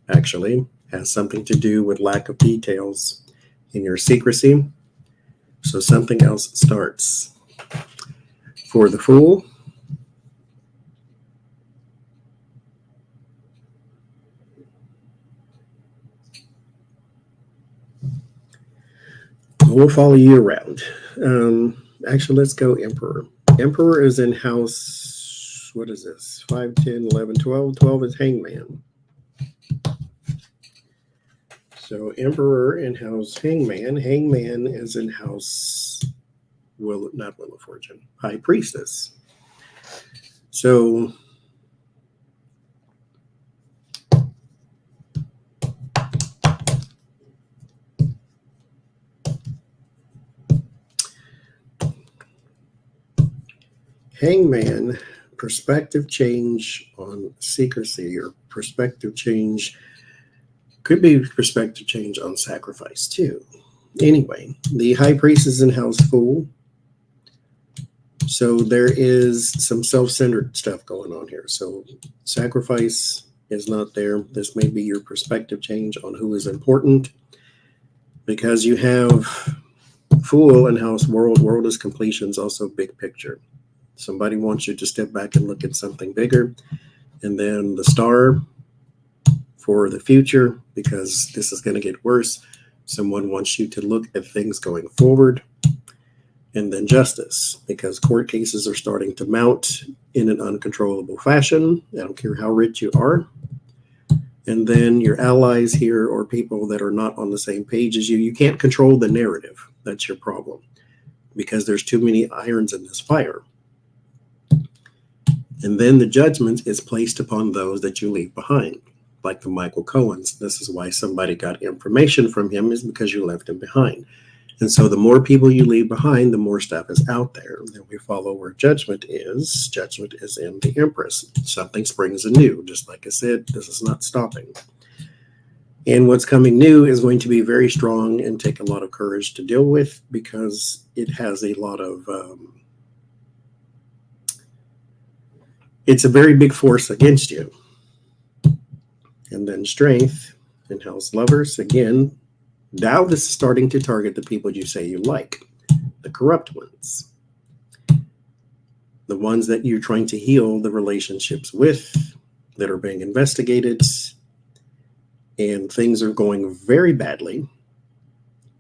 actually. Has something to do with lack of details in your secrecy. So something else starts. For the Fool, we'll follow you around. Actually, let's go Emperor. Emperor is in house, what is this? 5, 10, 11, 12. 12 is Hangman. So Emperor in house Hangman. Hangman is in house not Wheel of Fortune, High Priestess. So Hangman, perspective change on secrecy, or perspective change, could be perspective change on sacrifice too. Anyway, the High Priest is in house Fool. So there is some self-centered stuff going on here. So sacrifice is not there. This may be your perspective change on who is important. because you have Fool in house world. World is completion, is also big picture. Somebody wants you to step back and look at something bigger. And then the Star for the future, because this is going to get worse. Someone wants you to look at things going forward. And then Justice, because court cases are starting to mount in an uncontrollable fashion. I don't care how rich you are. And then your allies here, or people that are not on the same page as you. You can't control the narrative. That's your problem, because there's too many irons in this fire. And then the judgment is placed upon those that you leave behind, like the Michael Cohens. This is why somebody got information from him, is because you left him behind. And so the more people you leave behind, the more stuff is out there. Then we follow where judgment is. Judgment is in the Empress. Something springs anew. Just like I said, this is not stopping. And what's coming new is going to be very strong and take a lot of courage to deal with, because it has a lot of, it's a very big force against you. And then Strength in house Lovers. Again, now this is starting to target the people you say you like, the corrupt ones, the ones that you're trying to heal the relationships with, that are being investigated. And things are going very badly,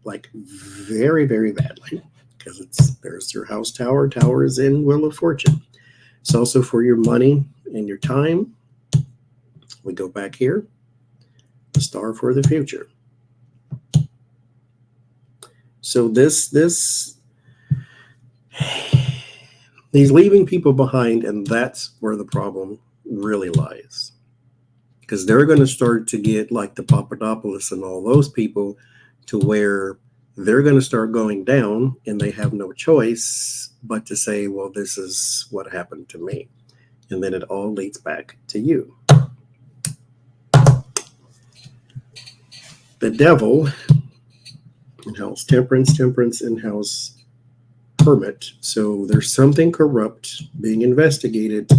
like very, very badly, because there's your house Tower. Tower is in Wheel of Fortune. It's also for your money and your time. We go back here, the Star for the future. So he's leaving people behind, and that's where the problem really lies. Because they're going to start to get like the Papadopoulos and all those people, to where they're going to start going down, and they have no choice but to say, well, this is what happened to me. And then it all leads back to you. The Devil in house Temperance. Temperance in house Hermit. So there's something corrupt being investigated.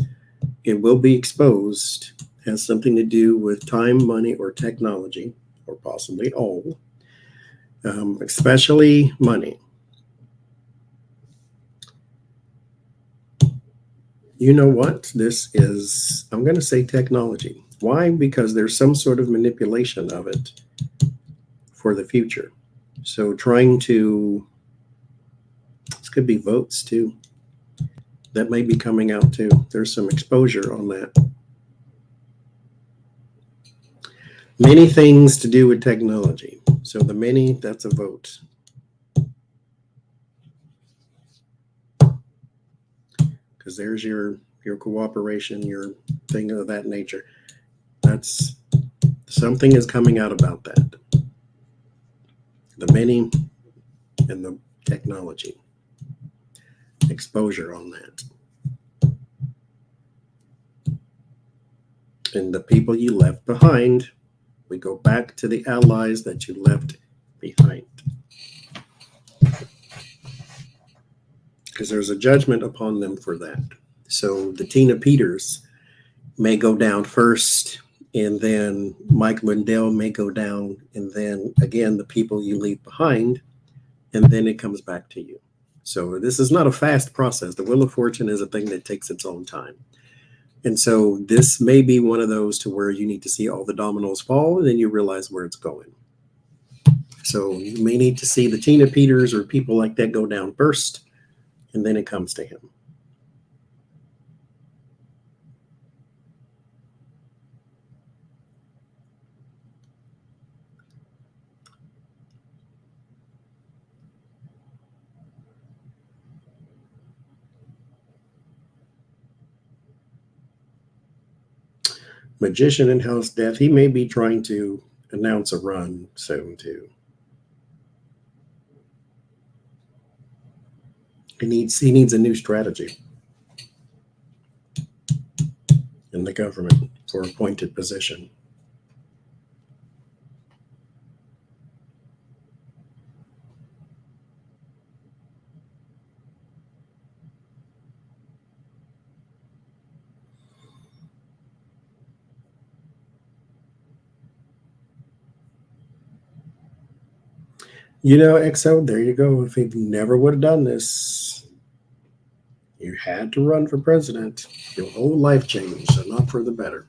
It will be exposed. Has something to do with time, money, or technology, or possibly all, especially money. You know what? This is, I'm going to say technology. Why? Because there's some sort of manipulation of it for the future. So trying to, this could be votes too. That may be coming out too. There's some exposure on that. Many things to do with technology. So the many, that's a vote. Because there's your cooperation, your thing of that nature. That's, something is coming out about that. The many and the technology. Exposure on that. And the people you left behind, we go back to the allies that you left behind. Because there's a judgment upon them for that. So the Tina Peters may go down first, and then Mike Lindell may go down, and then again the people you leave behind, and then it comes back to you. So this is not a fast process. The Wheel of Fortune is a thing that takes its own time. And so this may be one of those to where you need to see all the dominoes fall, and then you realize where it's going. So you may need to see the Tina Peters or people like that go down first, and then it comes to him. Magician in house Death. He may be trying to announce a run soon too. He needs a new strategy in the government for appointed position. You know, XO, there you go. If he never would have done this, you had to run for president. Your whole life changed, and not for the better.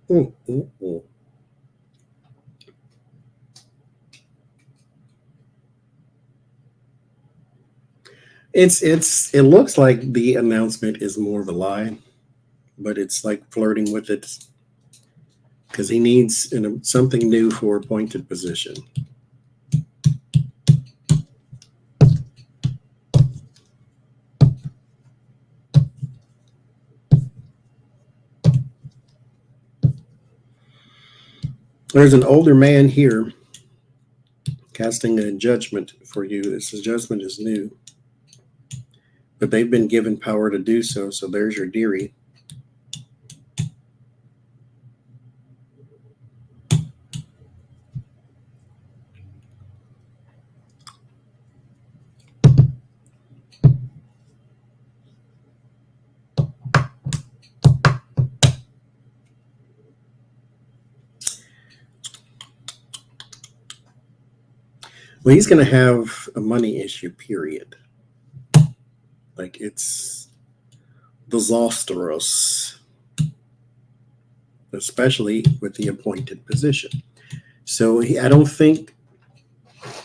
Mm, mm, mm. It looks like the announcement is more of a lie, but it's like flirting with it because he needs something new for appointed position. There's an older man here casting a judgment for you. This judgment is new, but they've been given power to do so. So there's your dearie. Well, he's going to have a money issue, period. Like, it's disastrous, especially with the appointed position. So I don't think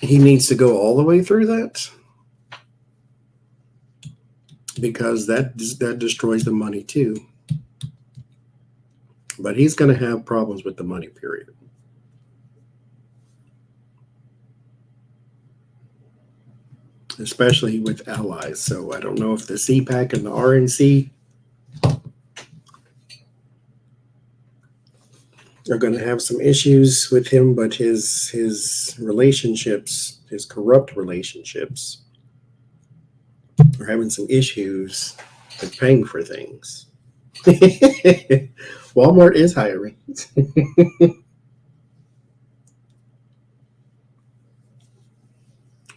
he needs to go all the way through that, because that destroys the money too. But he's going to have problems with the money, period. Especially with allies. So I don't know if the CPAC and the RNC are going to have some issues with him, but his relationships, his corrupt relationships, are having some issues with paying for things. Walmart is hiring.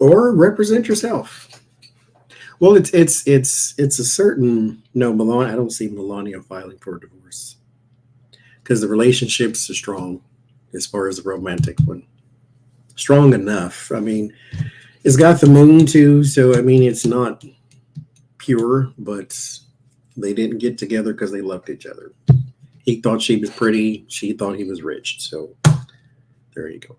Or represent yourself. Well, it's a certain no, Melania. I don't see Melania filing for a divorce because the relationships are strong as far as the romantic one. Strong enough. I mean, it's got the moon too, so I mean it's not pure, but they didn't get together because they loved each other. He thought she was pretty, she thought he was rich. So there you go.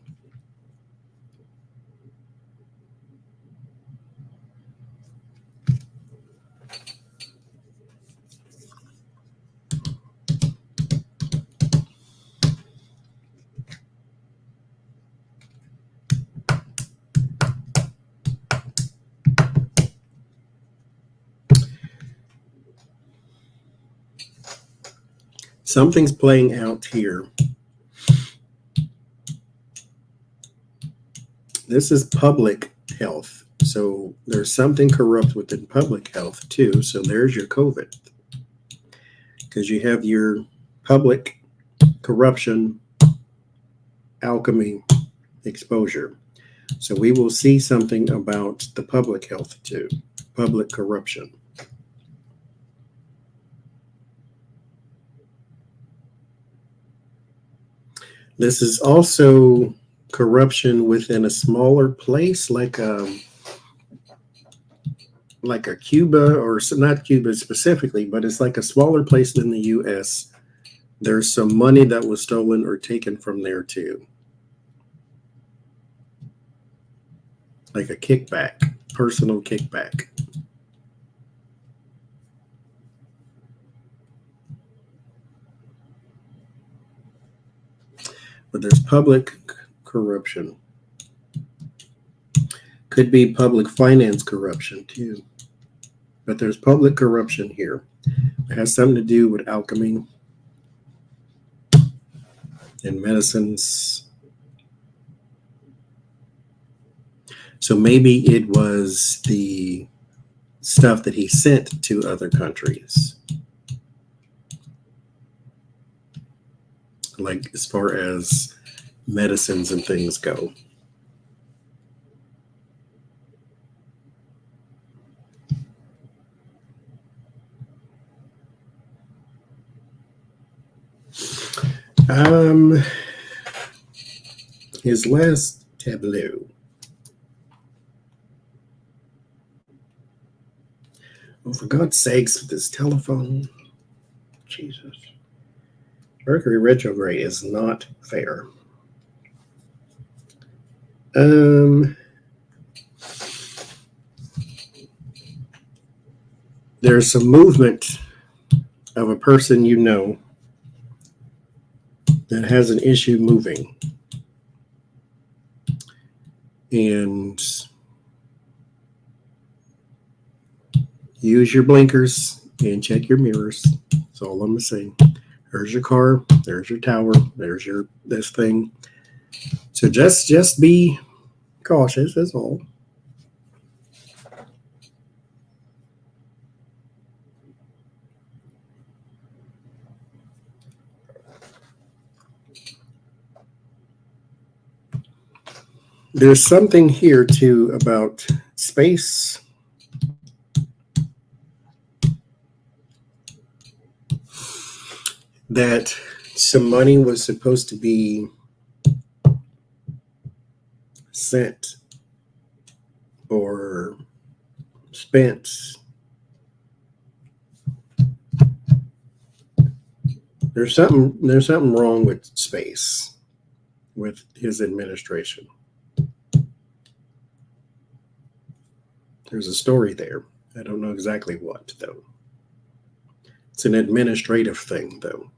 Something's playing out here. This is public health. So there's something corrupt within public health too. So there's your COVID. Because you have your public corruption, alchemy, exposure. So we will see something about the public health too. Public corruption. This is also corruption within a smaller place, like a Cuba, or not Cuba specifically, but it's like a smaller place than the U.S. There's some money that was stolen or taken from there too, like a kickback, personal kickback. But there's public corruption. Could be public finance corruption too. But there's public corruption here. It has something to do with alchemy and medicines. So maybe it was the stuff that he sent to other countries. Like as far as medicines and things go. His last tableau. Oh, for God's sakes, with this telephone. Jesus. Mercury retrograde is not fair. There's some movement of a person you know that has an issue moving. And use your blinkers and check your mirrors. That's all I'm saying. There's your car. There's your tower. There's your this thing. So just be cautious, that's all. There's something here too about space. That some money was supposed to be sent or spent. There's something wrong with space, with his administration. There's a story there. I don't know exactly what, though. It's an administrative thing, though.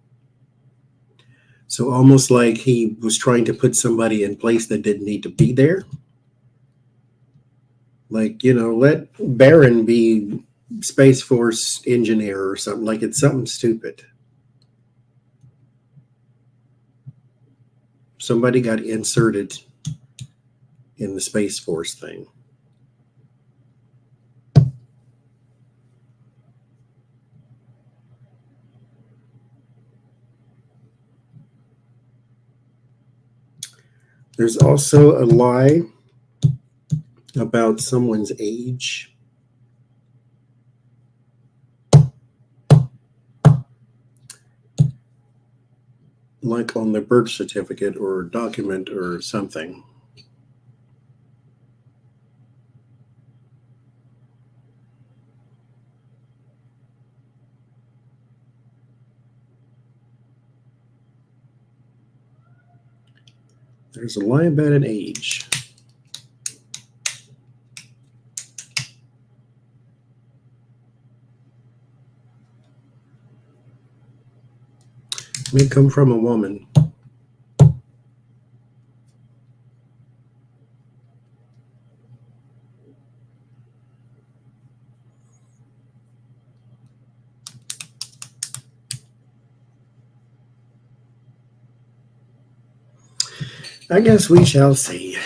So almost like he was trying to put somebody in place that didn't need to be there. Like, let Barron be Space Force engineer or something. Like, it's something stupid. Somebody got inserted in the Space Force thing. There's also a lie about someone's age. Like on the birth certificate or document or something. There's a lie about an age. It may come from a woman. I guess we shall see.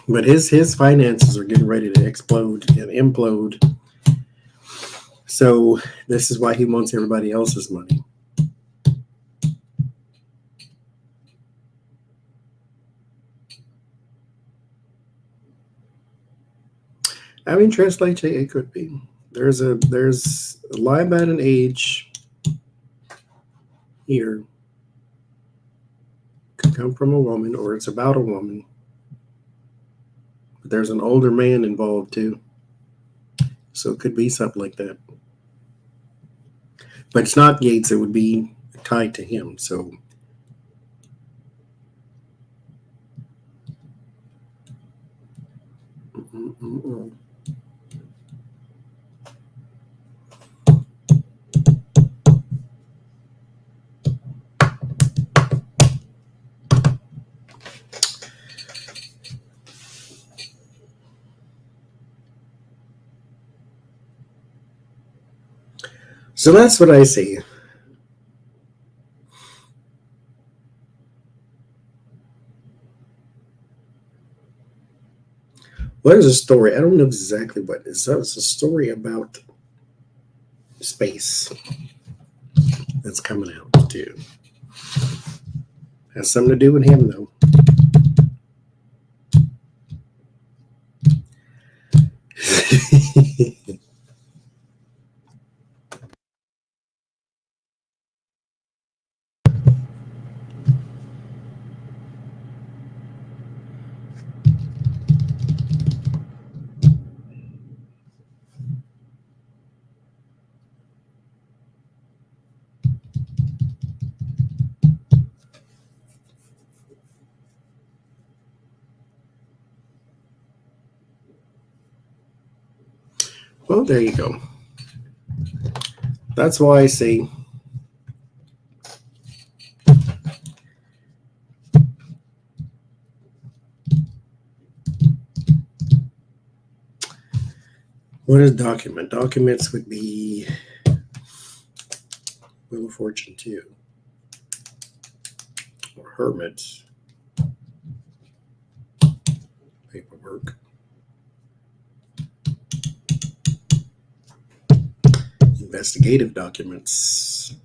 But his finances are getting ready to explode and implode. So this is why he wants everybody else's money. I mean, translate it could be. There's a lie about an age here. Could come from a woman, or it's about a woman. But there's an older man involved too. So it could be something like that. But it's not Yates, it would be tied to him. So So that's what I see. Well, there's a story. I don't know exactly what it is. It's a story about space that's coming out too. Has something to do with him, though. Well, there you go. That's why I say what is document? Documents would be Wheel of Fortune 2 or Hermit. Paperwork. Investigative documents.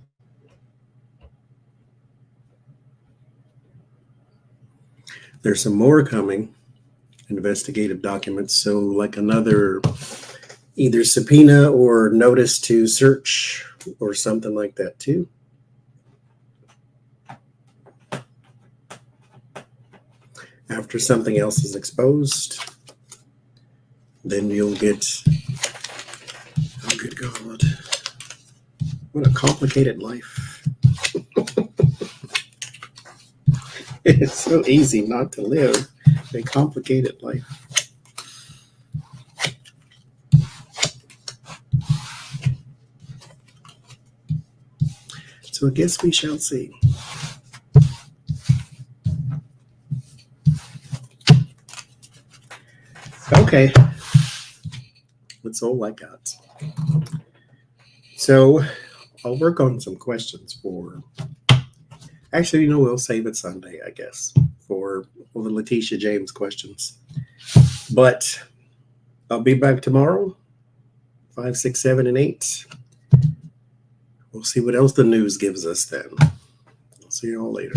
There's some more coming. Investigative documents. So like another either subpoena or notice to search or something like that too. After something else is exposed, then you'll get, oh good God, what a complicated life. It's so easy not to live a complicated life. So I guess we shall see. Okay, that's all I got. So I'll work on some questions for, actually, we'll save it Sunday, I guess, for the Letitia James questions. But I'll be back tomorrow, 5, 6, 7, and 8. We'll see what else the news gives us then. I'll see you all later.